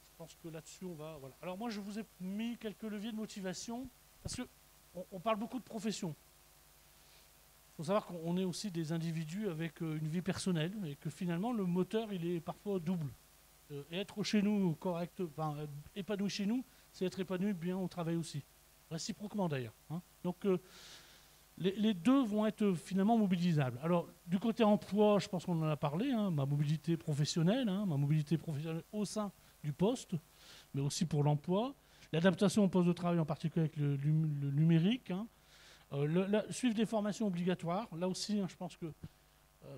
Je pense que là-dessus, on va... Voilà. Alors moi, je vous ai mis quelques leviers de motivation, parce qu'on parle beaucoup de profession. Il faut savoir qu'on est aussi des individus avec une vie personnelle, et que finalement, le moteur, il est parfois double. Et être chez nous correct, enfin, épanoui chez nous, c'est être épanoui bien au travail aussi. Réciproquement d'ailleurs. Hein. Donc les deux vont être finalement mobilisables. Alors du côté emploi, je pense qu'on en a parlé, hein, ma mobilité professionnelle au sein du poste, mais aussi pour l'emploi. L'adaptation au poste de travail, en particulier avec le numérique. Hein. Suivre des formations obligatoires. Là aussi, hein, je pense que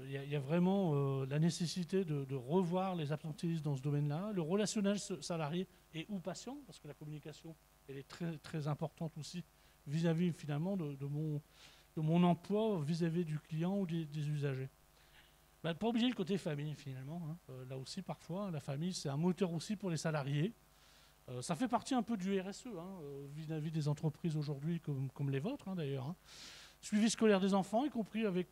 il y a vraiment la nécessité de revoir les absentéistes dans ce domaine-là. Le relationnel salarié et ou patient, parce que la communication elle est très, très importante aussi vis-à-vis finalement de mon emploi, vis-à-vis du client ou des usagers. Ben, pas oublier le côté famille finalement. Hein. Là aussi, parfois, la famille, c'est un moteur aussi pour les salariés. Ça fait partie un peu du RSE, hein, vis-à-vis des entreprises aujourd'hui comme les vôtres hein, d'ailleurs. Hein. Suivi scolaire des enfants, y compris avec...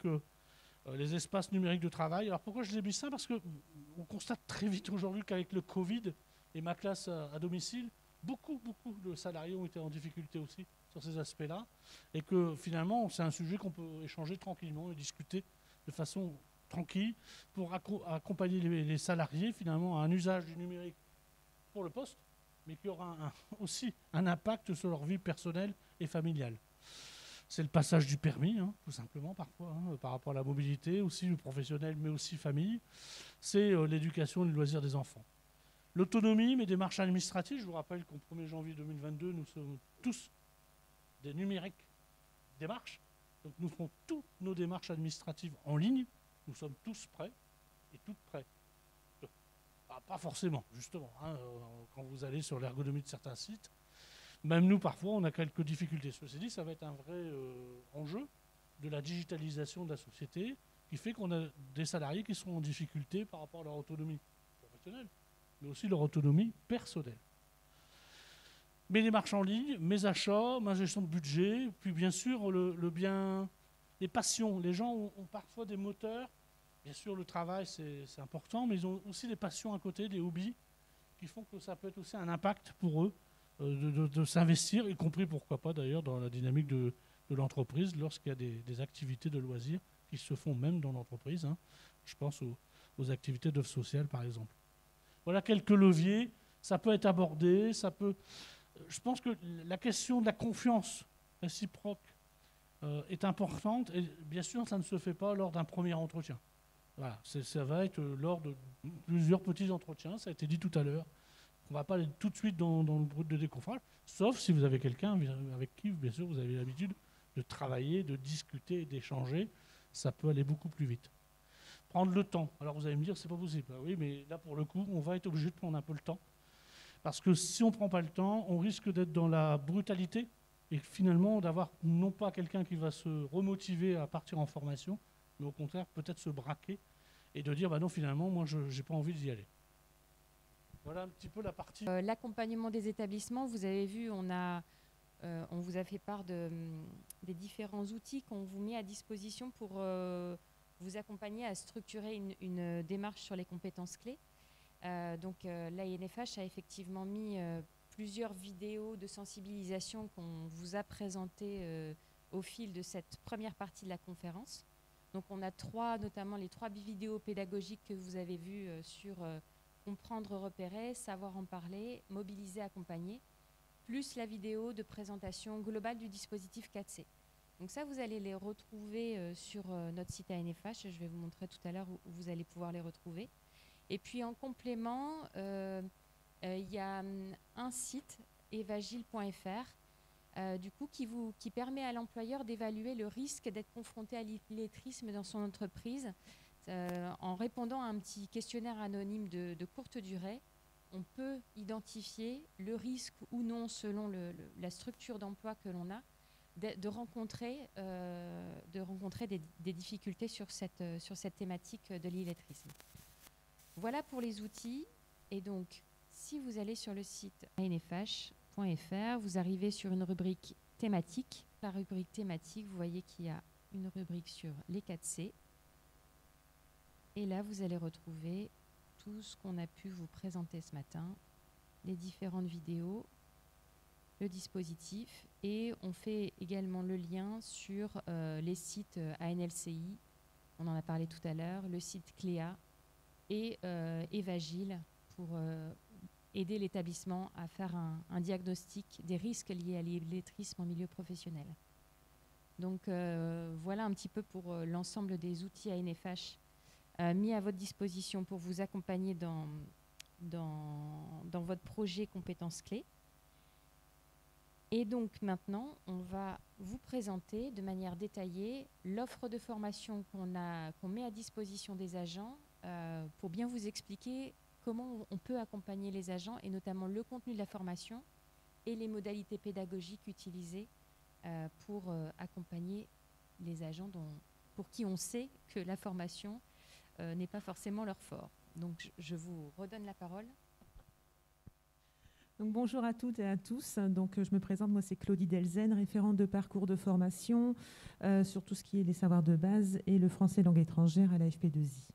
les espaces numériques de travail. Alors pourquoi je les ai mis ça? Parce qu'on constate très vite aujourd'hui qu'avec le Covid et ma classe à domicile, beaucoup de salariés ont été en difficulté aussi sur ces aspects-là. Et que finalement, c'est un sujet qu'on peut échanger tranquillement et discuter de façon tranquille pour accompagner les salariés finalement à un usage du numérique pour le poste, mais qui aura aussi un impact sur leur vie personnelle et familiale. C'est le passage du permis, hein, tout simplement, parfois, hein, par rapport à la mobilité, aussi le professionnel, mais aussi famille. C'est l'éducation et le loisir des enfants. L'autonomie, mes démarches administratives. Je vous rappelle qu'au 1er janvier 2022, nous sommes tous des numériques démarches. Donc nous ferons toutes nos démarches administratives en ligne. Nous sommes tous prêts et toutes prêts. Pas forcément, justement. Hein, quand vous allez sur l'ergonomie de certains sites, même nous, parfois, on a quelques difficultés. Ceci dit, ça va être un vrai enjeu de la digitalisation de la société qui fait qu'on a des salariés qui seront en difficulté par rapport à leur autonomie professionnelle, mais aussi leur autonomie personnelle. Mes démarches en ligne, mes achats, ma gestion de budget, puis bien sûr le bien, les passions. Les gens ont parfois des moteurs. Bien sûr, le travail, c'est important, mais ils ont aussi des passions à côté, des hobbies, qui font que ça peut être aussi un impact pour eux de s'investir, y compris, pourquoi pas d'ailleurs, dans la dynamique de l'entreprise, lorsqu'il y a des activités de loisirs qui se font même dans l'entreprise. Hein. Je pense aux activités d'œuvre sociale, par exemple. Voilà quelques leviers. Ça peut être abordé, je pense que la question de la confiance réciproque est importante, et bien sûr, ça ne se fait pas lors d'un premier entretien. Voilà, ça va être lors de plusieurs petits entretiens, ça a été dit tout à l'heure. On ne va pas aller tout de suite dans le brut de décoffrage, sauf si vous avez quelqu'un avec qui, bien sûr, vous avez l'habitude de travailler, de discuter, d'échanger. Ça peut aller beaucoup plus vite. Prendre le temps. Alors vous allez me dire, c'est pas possible. Ah oui, mais là, pour le coup, on va être obligé de prendre un peu le temps. Parce que si on ne prend pas le temps, on risque d'être dans la brutalité et finalement d'avoir non pas quelqu'un qui va se remotiver à partir en formation, mais au contraire, peut-être se braquer et de dire, bah non, finalement, moi, je n'ai pas envie d'y aller. Voilà un petit peu la partie. L'accompagnement des établissements, vous avez vu, on vous a fait part des différents outils qu'on vous met à disposition pour vous accompagner à structurer une démarche sur les compétences clés. Donc l'ANFH a effectivement mis plusieurs vidéos de sensibilisation qu'on vous a présentées au fil de cette première partie de la conférence. Donc on a notamment les 3 vidéos pédagogiques que vous avez vues sur comprendre, repérer, savoir en parler, mobiliser, accompagner, plus la vidéo de présentation globale du dispositif 4C. Donc ça, vous allez les retrouver sur notre site ANFH. Je vais vous montrer tout à l'heure où vous allez pouvoir les retrouver. Et puis en complément, il y a un site, evagile.fr, du coup, qui permet à l'employeur d'évaluer le risque d'être confronté à l'illettrisme dans son entreprise. En répondant à un petit questionnaire anonyme de courte durée, on peut identifier le risque ou non, selon la structure d'emploi que l'on a, de rencontrer des difficultés sur cette thématique de l'illettrisme. Voilà pour les outils. Et donc, Si vous allez sur le site anfh.fr, vous arrivez sur une rubrique thématique. La rubrique thématique, vous voyez qu'il y a une rubrique sur les 4C. Et là, vous allez retrouver tout ce qu'on a pu vous présenter ce matin, les différentes vidéos, le dispositif, et on fait également le lien sur les sites ANLCI, on en a parlé tout à l'heure, le site Cléa et Evagile pour aider l'établissement à faire un diagnostic des risques liés à l'illettrisme en milieu professionnel. Donc voilà un petit peu pour l'ensemble des outils ANFH mis à votre disposition pour vous accompagner dans votre projet compétences clés. Et donc maintenant, on va vous présenter de manière détaillée l'offre de formation qu'on met à disposition des agents pour bien vous expliquer comment on peut accompagner les agents et notamment le contenu de la formation et les modalités pédagogiques utilisées pour accompagner les agents pour qui on sait que la formation n'est pas forcément leur fort. Donc je vous redonne la parole. Donc, bonjour à toutes et à tous. Donc, je me présente, moi c'est Claudie Delzen, référente de parcours de formation sur tout ce qui est les savoirs de base et le français langue étrangère à la FP2I.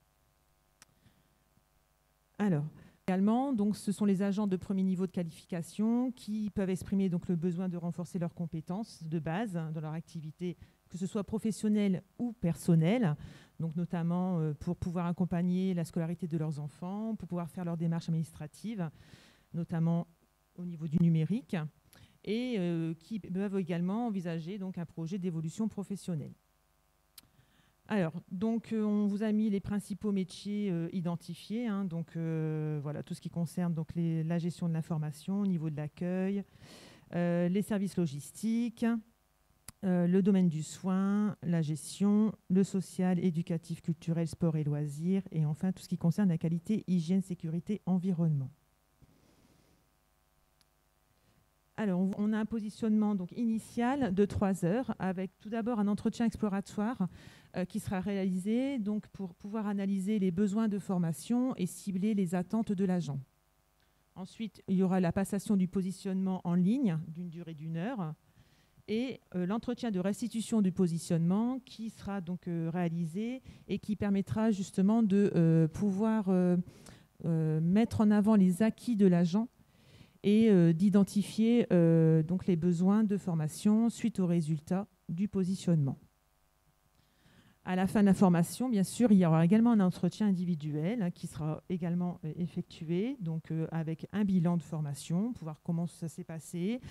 Alors, également, donc, ce sont les agents de premier niveau de qualification qui peuvent exprimer donc, le besoin de renforcer leurs compétences de base dans leur activité, que ce soit professionnelle ou personnelle, donc notamment pour pouvoir accompagner la scolarité de leurs enfants, pour pouvoir faire leurs démarches administratives, notamment au niveau du numérique, et qui peuvent également envisager donc, un projet d'évolution professionnelle. Alors, donc, on vous a mis les principaux métiers identifiés, hein, donc voilà, tout ce qui concerne donc, la gestion de l'information au niveau de l'accueil, les services logistiques, le domaine du soin, la gestion, le social, éducatif, culturel, sport et loisirs, et enfin tout ce qui concerne la qualité, hygiène, sécurité, environnement. Alors, on a un positionnement donc, initial de 3 heures avec tout d'abord un entretien exploratoire qui sera réalisé donc, pour pouvoir analyser les besoins de formation et cibler les attentes de l'agent. Ensuite, il y aura la passation du positionnement en ligne d'une durée d'1 heure et l'entretien de restitution du positionnement qui sera donc réalisé et qui permettra justement de pouvoir mettre en avant les acquis de l'agent et d'identifier donc les besoins de formation suite aux résultats du positionnement. À la fin de la formation, bien sûr, il y aura également un entretien individuel qui sera également effectué, donc avec un bilan de formation, pour voir comment ça s'est passé,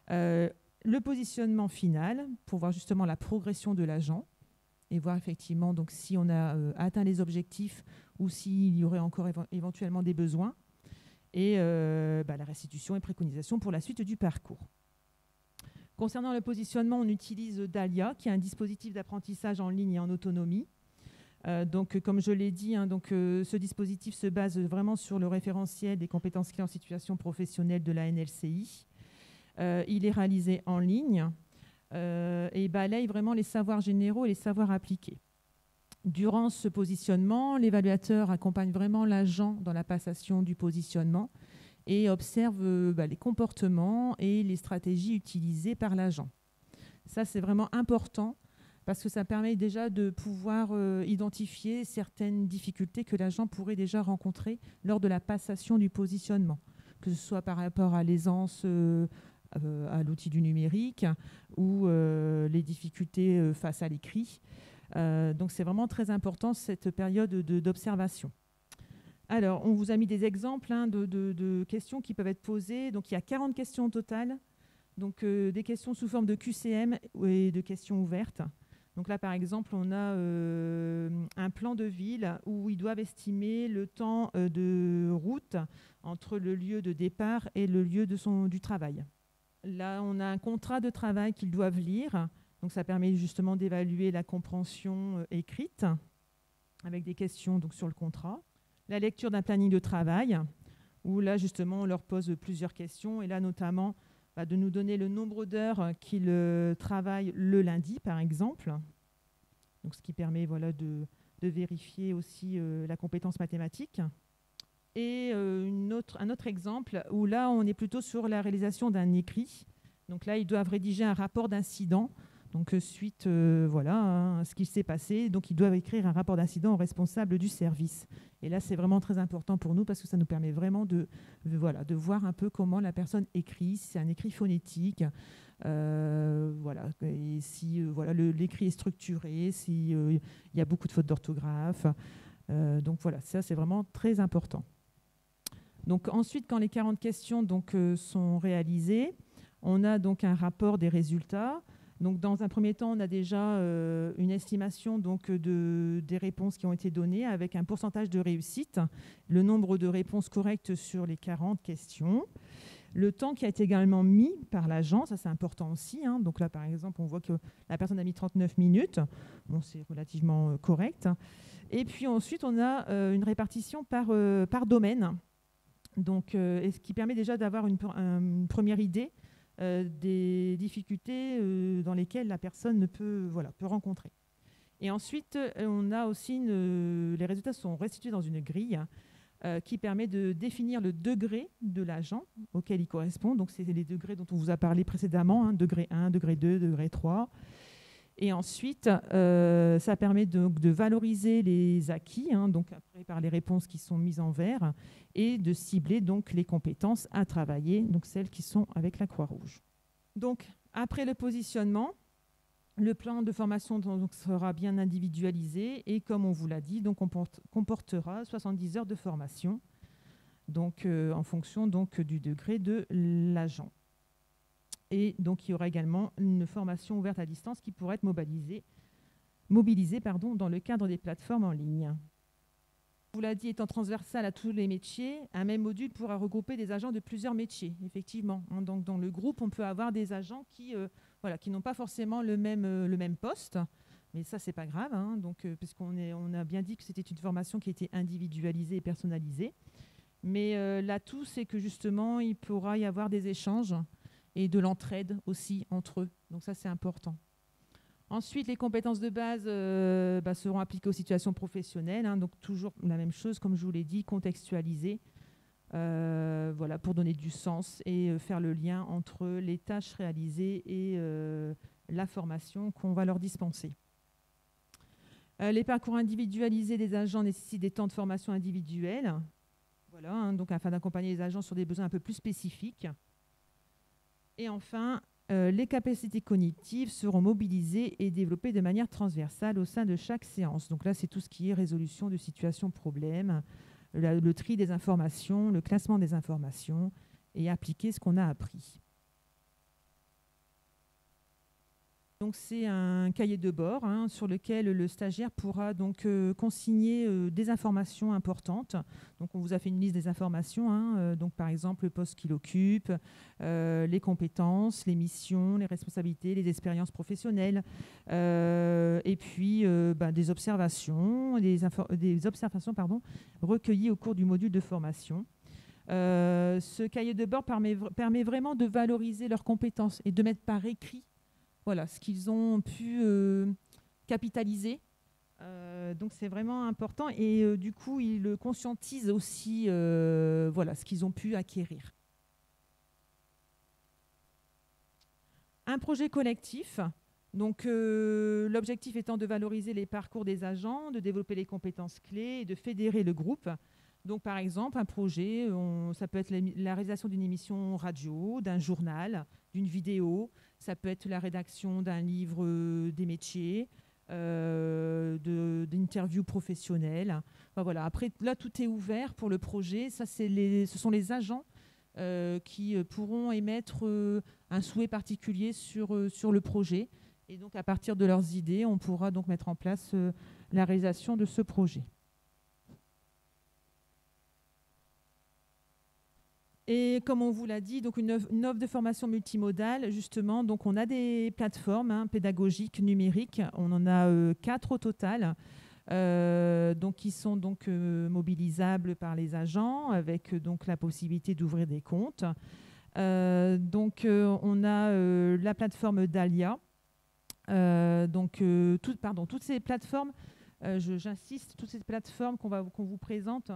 le positionnement final, pour voir justement la progression de l'agent et voir effectivement donc, si on a atteint les objectifs ou s'il y aurait encore éventuellement des besoins. Et la restitution et préconisation pour la suite du parcours. Concernant le positionnement, on utilise Dahlia, qui est un dispositif d'apprentissage en ligne et en autonomie. Donc, comme je l'ai dit, hein, donc, ce dispositif se base vraiment sur le référentiel des compétences clés en situation professionnelle de la NLCI. Il est réalisé en ligne et balaye vraiment les savoirs généraux et les savoirs appliqués. Durant ce positionnement, l'évaluateur accompagne vraiment l'agent dans la passation du positionnement et observe les comportements et les stratégies utilisées par l'agent. Ça, c'est vraiment important parce que ça permet déjà de pouvoir identifier certaines difficultés que l'agent pourrait déjà rencontrer lors de la passation du positionnement, que ce soit par rapport à l'aisance à l'outil du numérique ou les difficultés face à l'écrit. Donc c'est vraiment très important cette période d'observation. Alors, on vous a mis des exemples hein, de questions qui peuvent être posées. Donc il y a 40 questions au total, donc des questions sous forme de QCM et de questions ouvertes. Donc là, par exemple, on a un plan de ville où ils doivent estimer le temps de route entre le lieu de départ et le lieu du travail. Là, on a un contrat de travail qu'ils doivent lire. Donc ça permet justement d'évaluer la compréhension écrite avec des questions donc, sur le contrat. La lecture d'un planning de travail où là justement on leur pose plusieurs questions et là notamment de nous donner le nombre d'heures qu'ils travaillent le lundi par exemple. Donc, ce qui permet voilà, de vérifier aussi la compétence mathématique. Et un autre exemple où là, on est plutôt sur la réalisation d'un écrit. Donc là, ils doivent rédiger un rapport d'incident. Donc suite voilà, à ce qui s'est passé. Donc ils doivent écrire un rapport d'incident au responsable du service. Et là, c'est vraiment très important pour nous parce que ça nous permet vraiment de voir un peu comment la personne écrit, si c'est un écrit phonétique, voilà, et si l'écrit est structuré, si y a beaucoup de fautes d'orthographe. Donc voilà, ça c'est vraiment très important. Donc ensuite, quand les 40 questions sont réalisées, on a donc un rapport des résultats. Donc dans un premier temps, on a déjà une estimation des réponses qui ont été données avec un pourcentage de réussite, le nombre de réponses correctes sur les 40 questions, le temps qui a été également mis par l'agent, ça c'est important aussi. Hein. Donc là, par exemple, on voit que la personne a mis 39 minutes. Bon, c'est relativement correct. Et puis ensuite, on a une répartition par domaine. Donc, et ce qui permet déjà d'avoir une première idée des difficultés dans lesquelles la personne peut rencontrer. Et ensuite, on a aussi les résultats sont restitués dans une grille qui permet de définir le degré de l'agent auquel il correspond. Donc, c'est les degrés dont on vous a parlé précédemment, hein, degré 1, degré 2, degré 3. Et ensuite, ça permet de valoriser les acquis, hein, donc après par les réponses qui sont mises en vert, et de cibler donc les compétences à travailler, donc celles qui sont avec la Croix-Rouge. Donc, après le positionnement, le plan de formation sera bien individualisé et comme on vous l'a dit, donc comportera 70 heures de formation, donc en fonction du degré de l'agent. Et donc, il y aura également une formation ouverte à distance qui pourra être mobilisée dans le cadre des plateformes en ligne. On vous l'a dit, étant transversal à tous les métiers, un même module pourra regrouper des agents de plusieurs métiers, effectivement. Donc, dans le groupe, on peut avoir des agents qui n'ont pas forcément le même poste, mais ça, c'est pas grave, hein, puisqu'on a bien dit que c'était une formation qui était individualisée et personnalisée. Mais l'atout, c'est que justement, il pourra y avoir des échanges et de l'entraide aussi entre eux. Donc ça, c'est important. Ensuite, les compétences de base seront appliquées aux situations professionnelles. Hein, donc toujours la même chose, comme je vous l'ai dit, contextualiser pour donner du sens et faire le lien entre les tâches réalisées et la formation qu'on va leur dispenser. Les parcours individualisés des agents nécessitent des temps de formation individuels. Voilà, hein, donc afin d'accompagner les agents sur des besoins un peu plus spécifiques. Et enfin, les capacités cognitives seront mobilisées et développées de manière transversale au sein de chaque séance. Donc là, c'est tout ce qui est résolution de situations problèmes, le tri des informations, le classement des informations et appliquer ce qu'on a appris. Donc c'est un cahier de bord hein, sur lequel le stagiaire pourra donc consigner des informations importantes. Donc on vous a fait une liste des informations, hein, donc par exemple le poste qu'il occupe, les compétences, les missions, les responsabilités, les expériences professionnelles, et puis des observations, recueillies au cours du module de formation. Ce cahier de bord permet vraiment de valoriser leurs compétences et de mettre par écrit ce qu'ils ont pu capitaliser. Donc c'est vraiment important et du coup, ils conscientisent aussi ce qu'ils ont pu acquérir. Un projet collectif. Donc l'objectif étant de valoriser les parcours des agents, de développer les compétences clés et de fédérer le groupe. Donc par exemple, un projet, ça peut être la réalisation d'une émission radio, d'un journal, d'une vidéo. Ça peut être la rédaction d'un livre des métiers, d'interviews professionnelles. Enfin, voilà. Après, là, tout est ouvert pour le projet. Ça, ce sont les agents qui pourront émettre un souhait particulier sur le projet. Et donc, à partir de leurs idées, on pourra donc mettre en place la réalisation de ce projet. Et comme on vous l'a dit, donc une offre de formation multimodale, justement, donc on a des plateformes pédagogiques numériques, on en a 4 au total, qui sont donc mobilisables par les agents avec donc la possibilité d'ouvrir des comptes. On a la plateforme Dahlia, toutes ces plateformes, j'insiste, toutes ces plateformes qu'on vous présente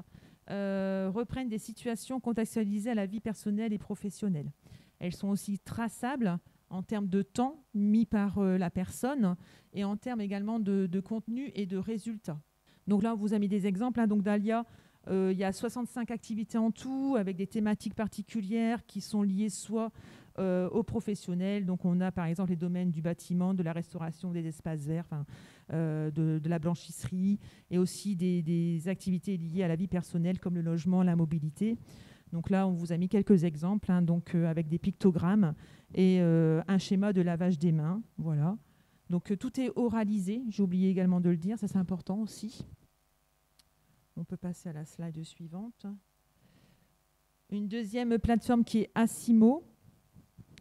reprennent des situations contextualisées à la vie personnelle et professionnelle. Elles sont aussi traçables en termes de temps mis par la personne et en termes également de contenu et de résultats. Donc là, on vous a mis des exemples. Hein. Donc Dahlia, il y a 65 activités en tout avec des thématiques particulières qui sont liées soit aux professionnels. Donc on a par exemple les domaines du bâtiment, de la restauration, des espaces verts, de la blanchisserie et aussi des activités liées à la vie personnelle comme le logement, la mobilité. Donc là, on vous a mis quelques exemples, hein, donc, avec des pictogrammes et un schéma de lavage des mains. Voilà. Donc tout est oralisé. J'ai oublié également de le dire, ça c'est important aussi. On peut passer à la slide suivante. Une deuxième plateforme qui est Asimo,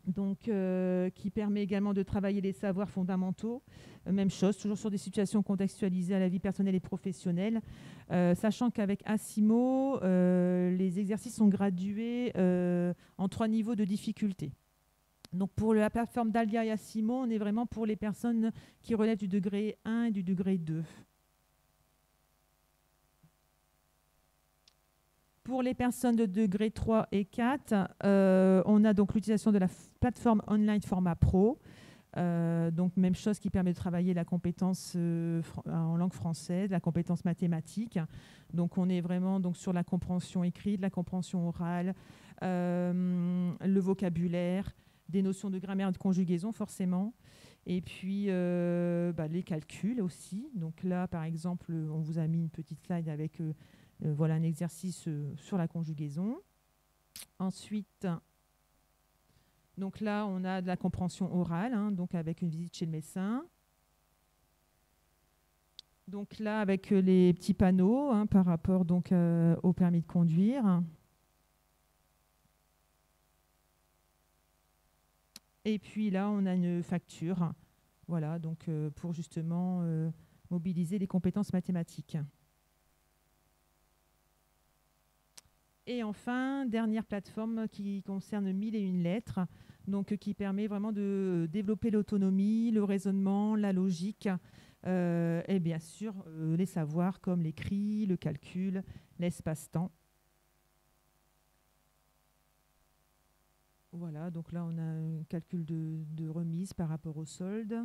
donc, qui permet également de travailler les savoirs fondamentaux. Même chose, toujours sur des situations contextualisées à la vie personnelle et professionnelle. Sachant qu'avec Asimo, les exercices sont gradués en 3 niveaux de difficulté. Donc pour la plateforme Dahlia et Asimo, on est vraiment pour les personnes qui relèvent du degré 1 et du degré 2. Pour les personnes de degré 3 et 4, on a donc l'utilisation de la plateforme online format pro. Donc même chose qui permet de travailler la compétence en langue française, la compétence mathématique. Donc on est vraiment donc, sur la compréhension écrite, la compréhension orale, le vocabulaire, des notions de grammaire et de conjugaison forcément. Et puis les calculs aussi. Donc là par exemple, on vous a mis une petite slide avec voilà un exercice sur la conjugaison. Ensuite, donc là, on a de la compréhension orale, hein, donc avec une visite chez le médecin. Donc là, avec les petits panneaux hein, par rapport donc, au permis de conduire. Et puis là, on a une facture, voilà, donc pour justement mobiliser les compétences mathématiques. Et enfin, dernière plateforme qui concerne 1001 lettres, donc qui permet vraiment de développer l'autonomie, le raisonnement, la logique, et bien sûr les savoirs comme l'écrit, le calcul, l'espace-temps. Voilà, donc là on a un calcul de remise par rapport au solde.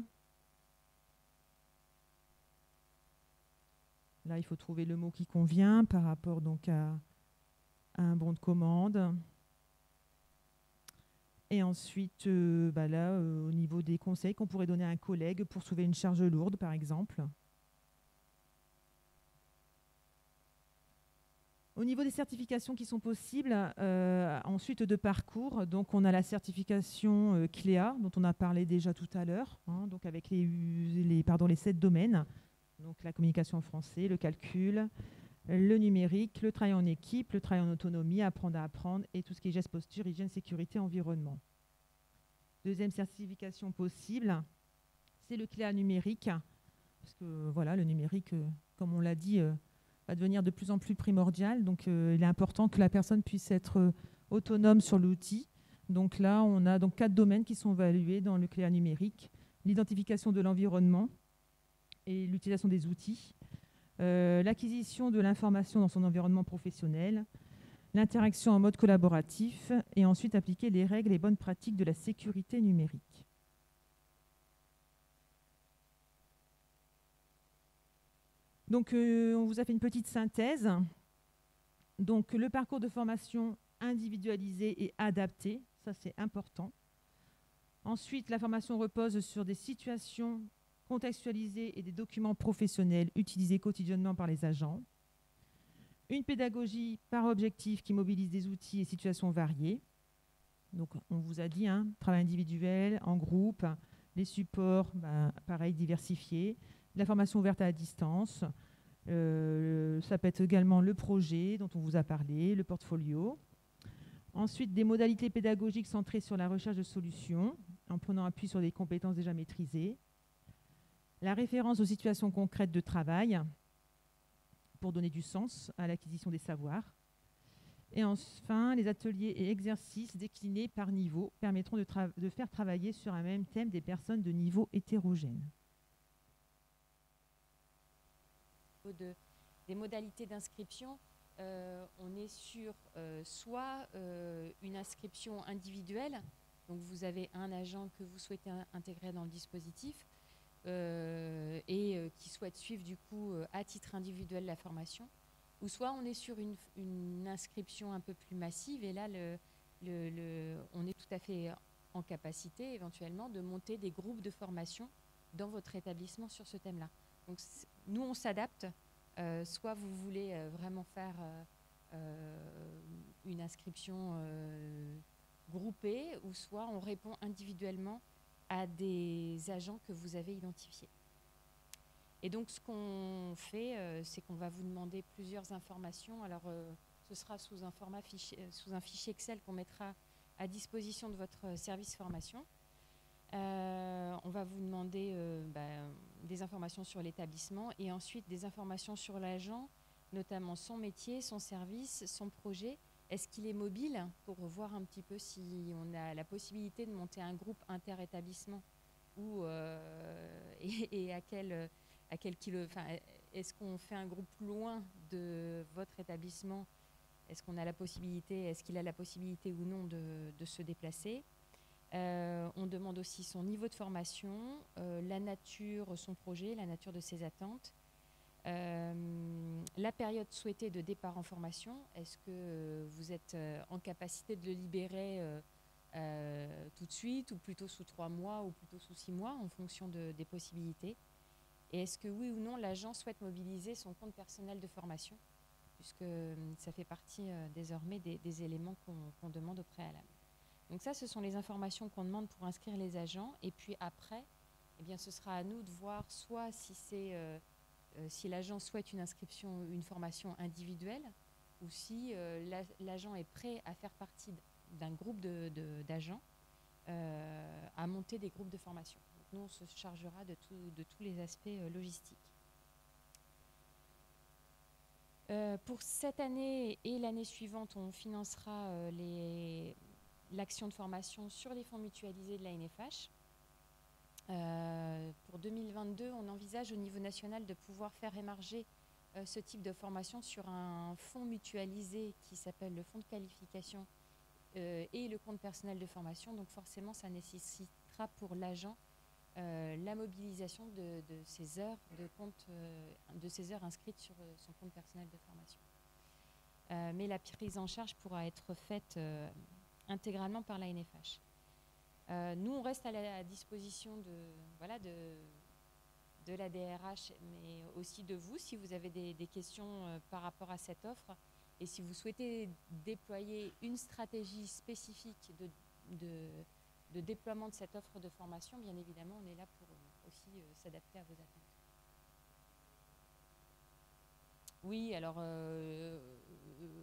Là, il faut trouver le mot qui convient par rapport donc à un bon de commande. Et ensuite, là, au niveau des conseils qu'on pourrait donner à un collègue pour sauver une charge lourde, par exemple. Au niveau des certifications qui sont possibles, ensuite de parcours, donc on a la certification CLEA, dont on a parlé déjà tout à l'heure, hein, donc avec les 7 domaines, donc la communication en français, le calcul, le numérique, le travail en équipe, le travail en autonomie, apprendre à apprendre et tout ce qui est gestes, posture, hygiène, sécurité, environnement. Deuxième certification possible, c'est le CLEA numérique, parce que voilà, le numérique, comme on l'a dit, va devenir de plus en plus primordial. Donc, il est important que la personne puisse être autonome sur l'outil. Donc là, on a donc 4 domaines qui sont évalués dans le CLEA numérique. L'identification de l'environnement et l'utilisation des outils. L'acquisition de l'information dans son environnement professionnel, l'interaction en mode collaboratif et ensuite appliquer les règles et bonnes pratiques de la sécurité numérique. Donc, on vous a fait une petite synthèse. Donc, le parcours de formation individualisé et adapté, ça c'est important. Ensuite, la formation repose sur des situations contextualisés et des documents professionnels utilisés quotidiennement par les agents. Une pédagogie par objectif qui mobilise des outils et situations variées. Donc, on vous a dit, hein, travail individuel, en groupe, les supports, pareil, diversifiés. La formation ouverte à la distance. Ça peut être également le projet dont on vous a parlé, le portfolio. Ensuite, des modalités pédagogiques centrées sur la recherche de solutions, en prenant appui sur des compétences déjà maîtrisées. La référence aux situations concrètes de travail pour donner du sens à l'acquisition des savoirs. Et enfin, les ateliers et exercices déclinés par niveau permettront de faire travailler sur un même thème des personnes de niveau hétérogène. Des modalités d'inscription, on est sur soit une inscription individuelle, donc vous avez un agent que vous souhaitez intégrer dans le dispositif et qui souhaite suivre du coup à titre individuel la formation, ou soit on est sur une inscription un peu plus massive et là on est tout à fait en capacité éventuellement de monter des groupes de formation dans votre établissement sur ce thème-là. Donc nous on s'adapte, soit vous voulez vraiment faire une inscription groupée, ou soit on répond individuellement à des agents que vous avez identifiés. Et donc ce qu'on fait, c'est qu'on va vous demander plusieurs informations. Alors ce sera sous un format sous un fichier Excel qu'on mettra à disposition de votre service formation. On va vous demander des informations sur l'établissement et ensuite des informations sur l'agent, notamment son métier, son service, son projet. Est-ce qu'il est mobile, pour voir un petit peu si on a la possibilité de monter un groupe inter-établissement ou et à quel est-ce qu'on fait un groupe loin de votre établissement? Est-ce qu'il a la possibilité ou non de se déplacer? On demande aussi son niveau de formation, la nature, son projet, la nature de ses attentes, la période souhaitée de départ en formation. Est-ce que vous êtes en capacité de le libérer tout de suite, ou plutôt sous 3 mois, ou plutôt sous 6 mois, en fonction des possibilités? Et est-ce que oui ou non l'agent souhaite mobiliser son compte personnel de formation, puisque ça fait partie désormais des éléments qu'on demande au préalable. Donc ça, ce sont les informations qu'on demande pour inscrire les agents. Et puis après, eh bien, ce sera à nous de voir soit si l'agent souhaite une inscription, une formation individuelle, ou si l'agent est prêt à faire partie d'un groupe d'agents, à monter des groupes de formation. Donc nous, on se chargera de tous les aspects logistiques. Pour cette année et l'année suivante, on financera l'action de formation sur les fonds mutualisés de la NFH. Pour 2022, on envisage au niveau national de pouvoir faire émerger ce type de formation sur un fonds mutualisé qui s'appelle le fonds de qualification et le compte personnel de formation. Donc forcément, ça nécessitera pour l'agent la mobilisation de ces heures de ces heures inscrites sur son compte personnel de formation. Mais la prise en charge pourra être faite intégralement par la NFH. Nous, on reste à la disposition de la DRH, mais aussi de vous, si vous avez des questions par rapport à cette offre. Et si vous souhaitez déployer une stratégie spécifique de déploiement de cette offre de formation, bien évidemment, on est là pour aussi s'adapter à vos attentes. Oui, alors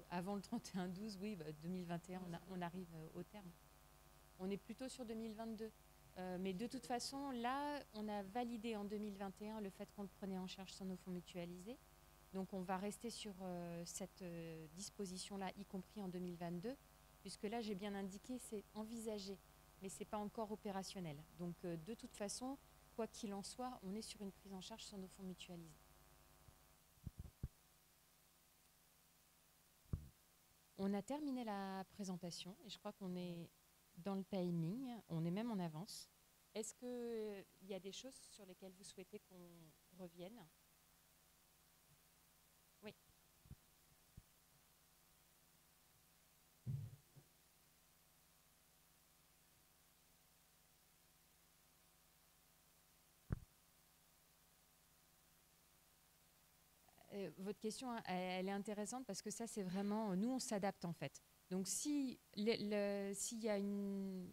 avant le 31-12, oui, 2021, on arrive au terme. On est plutôt sur 2022. Mais de toute façon, là, on a validé en 2021 le fait qu'on le prenait en charge sur nos fonds mutualisés. Donc on va rester sur cette disposition-là, y compris en 2022, puisque là, j'ai bien indiqué, c'est envisagé, mais ce n'est pas encore opérationnel. Donc de toute façon, quoi qu'il en soit, on est sur une prise en charge sur nos fonds mutualisés. On a terminé la présentation et je crois qu'on est dans le timing, on est même en avance. Est-ce qu'il y a des choses sur lesquelles vous souhaitez qu'on revienne ? Oui. Votre question, elle est intéressante parce que ça, c'est vraiment... Nous, on s'adapte en fait. Donc, s'il y a une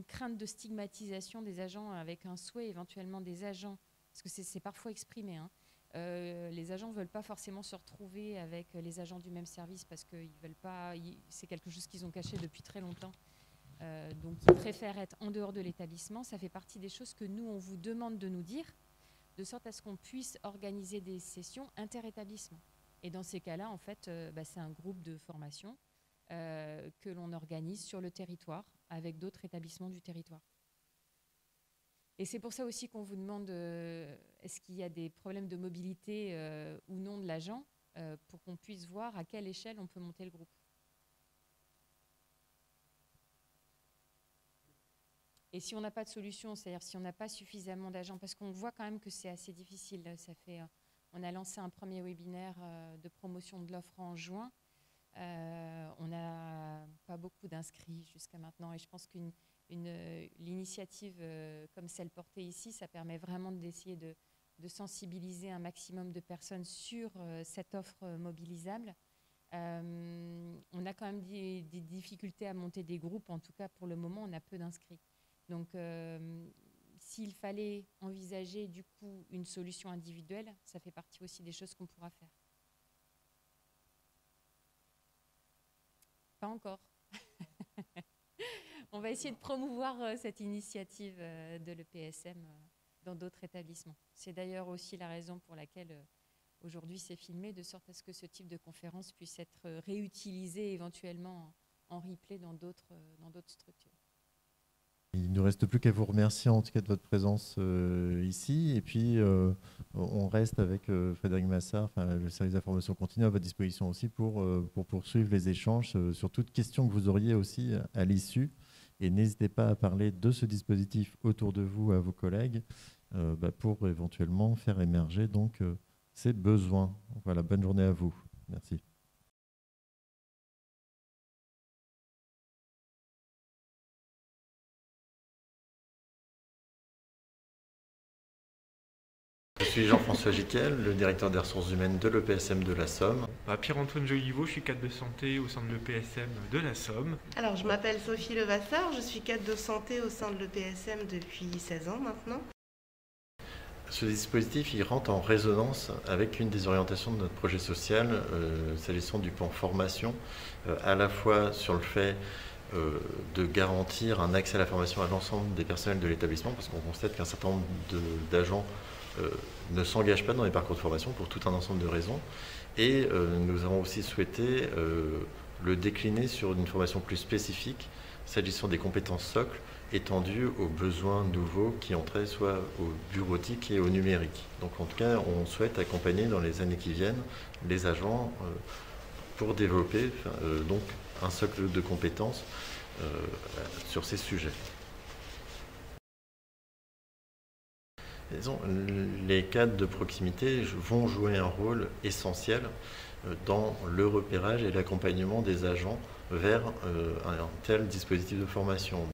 crainte de stigmatisation des agents avec un souhait éventuellement des agents, parce que c'est parfois exprimé, hein, les agents ne veulent pas forcément se retrouver avec les agents du même service parce qu'ils veulent pas... C'est quelque chose qu'ils ont caché depuis très longtemps. Donc, ils préfèrent être en dehors de l'établissement. Ça fait partie des choses que nous, on vous demande de nous dire, de sorte à ce qu'on puisse organiser des sessions inter-établissements. Et dans ces cas-là, en fait, c'est un groupe de formation que l'on organise sur le territoire avec d'autres établissements du territoire. Et c'est pour ça aussi qu'on vous demande est-ce qu'il y a des problèmes de mobilité ou non de l'agent. pour qu'on puisse voir à quelle échelle on peut monter le groupe. Et si on n'a pas de solution, c'est-à-dire si on n'a pas suffisamment d'agents, parce qu'on voit quand même que c'est assez difficile. On a lancé un premier webinaire de promotion de l'offre en juin. On n'a pas beaucoup d'inscrits jusqu'à maintenant. Et je pense qu'une l'initiative comme celle portée ici, ça permet vraiment d'essayer de sensibiliser un maximum de personnes sur cette offre mobilisable. On a quand même des difficultés à monter des groupes. En tout cas, pour le moment, on a peu d'inscrits. Donc, s'il fallait envisager du coup une solution individuelle, ça fait partie aussi des choses qu'on pourra faire. Pas encore. On va essayer de promouvoir cette initiative de l'EPSM dans d'autres établissements. C'est d'ailleurs aussi la raison pour laquelle aujourd'hui c'est filmé, de sorte à ce que ce type de conférence puisse être réutilisé éventuellement en replay dans d'autres structures. Il ne nous reste plus qu'à vous remercier en tout cas de votre présence ici. Et puis, on reste avec Frédéric Massard, le service d'information continue, à votre disposition aussi pour poursuivre les échanges sur toute question que vous auriez aussi à l'issue. Et n'hésitez pas à parler de ce dispositif autour de vous à vos collègues pour éventuellement faire émerger donc, ces besoins. Voilà, bonne journée à vous. Merci. Je suis Jean-François Giquel, le directeur des ressources humaines de l'EPSM de la Somme. Pierre-Antoine Joliveau, je suis cadre de santé au sein de l'EPSM de la Somme. Alors, je m'appelle Sophie Levasseur, je suis cadre de santé au sein de l'EPSM depuis 16 ans maintenant. Ce dispositif, il rentre en résonance avec une des orientations de notre projet social, s'agissant du plan formation, à la fois sur le fait de garantir un accès à la formation à l'ensemble des personnels de l'établissement, parce qu'on constate qu'un certain nombre d'agents ne s'engagent pas dans les parcours de formation pour tout un ensemble de raisons. Et nous avons aussi souhaité le décliner sur une formation plus spécifique, s'agissant des compétences socles, étendues aux besoins nouveaux qui ont trait soit au bureautique et au numérique. Donc en tout cas, on souhaite accompagner dans les années qui viennent les agents pour développer donc un socle de compétences sur ces sujets. Disons, les cadres de proximité vont jouer un rôle essentiel dans le repérage et l'accompagnement des agents vers un tel dispositif de formation.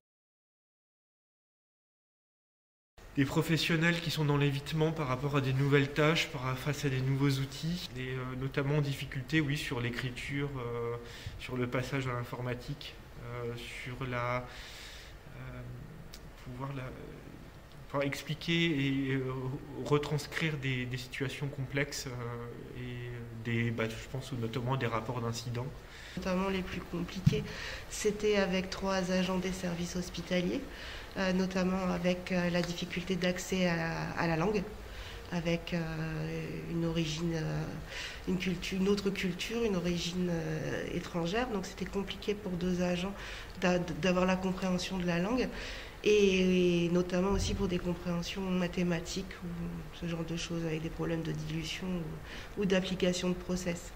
Des professionnels qui sont dans l'évitement par rapport à des nouvelles tâches, face à des nouveaux outils, et notamment en difficulté sur l'écriture, sur le passage à l'informatique, sur pouvoir expliquer et retranscrire des situations complexes et je pense notamment des rapports d'incidents. Notamment les plus compliqués, c'était avec 3 agents des services hospitaliers, notamment avec la difficulté d'accès à la langue, avec une origine, une autre culture, une origine étrangère. Donc c'était compliqué pour 2 agents d'avoir la compréhension de la langue. Et notamment aussi pour des compréhensions mathématiques ou ce genre de choses avec des problèmes de dilution ou d'application de process.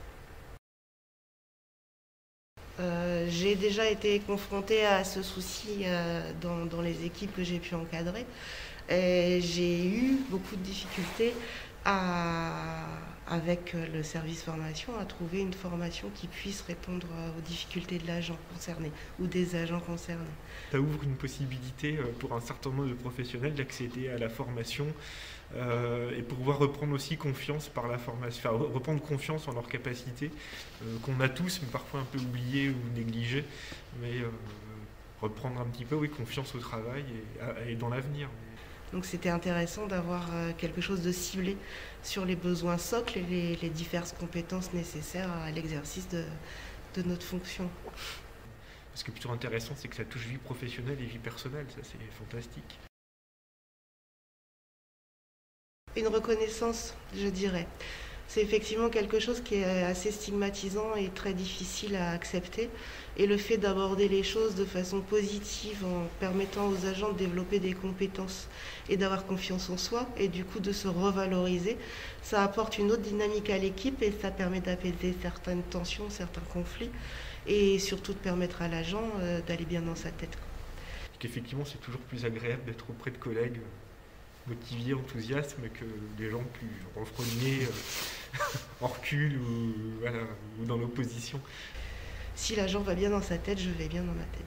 J'ai déjà été confrontée à ce souci dans les équipes que j'ai pu encadrer. Et j'ai eu beaucoup de difficultés avec le service formation à trouver une formation qui puisse répondre aux difficultés de l'agent concerné ou des agents concernés. Ça ouvre une possibilité pour un certain nombre de professionnels d'accéder à la formation et pouvoir reprendre aussi confiance par la formation, reprendre confiance en leurs capacités qu'on a tous, mais parfois un peu oubliées ou négligées, mais reprendre un petit peu confiance au travail et dans l'avenir. Donc c'était intéressant d'avoir quelque chose de ciblé sur les besoins socles et les diverses compétences nécessaires à l'exercice de notre fonction. Ce qui est plutôt intéressant, c'est que ça touche vie professionnelle et vie personnelle, ça c'est fantastique. Une reconnaissance, je dirais. C'est effectivement quelque chose qui est assez stigmatisant et très difficile à accepter. Et le fait d'aborder les choses de façon positive en permettant aux agents de développer des compétences et d'avoir confiance en soi et du coup de se revaloriser, ça apporte une autre dynamique à l'équipe et ça permet d'apaiser certaines tensions, certains conflits et surtout de permettre à l'agent d'aller bien dans sa tête. Qu'effectivement, c'est toujours plus agréable d'être auprès de collègues motivés, enthousiastes, que des gens plus renfrognés, en recul ou dans l'opposition. Si l'agent va bien dans sa tête, je vais bien dans ma tête.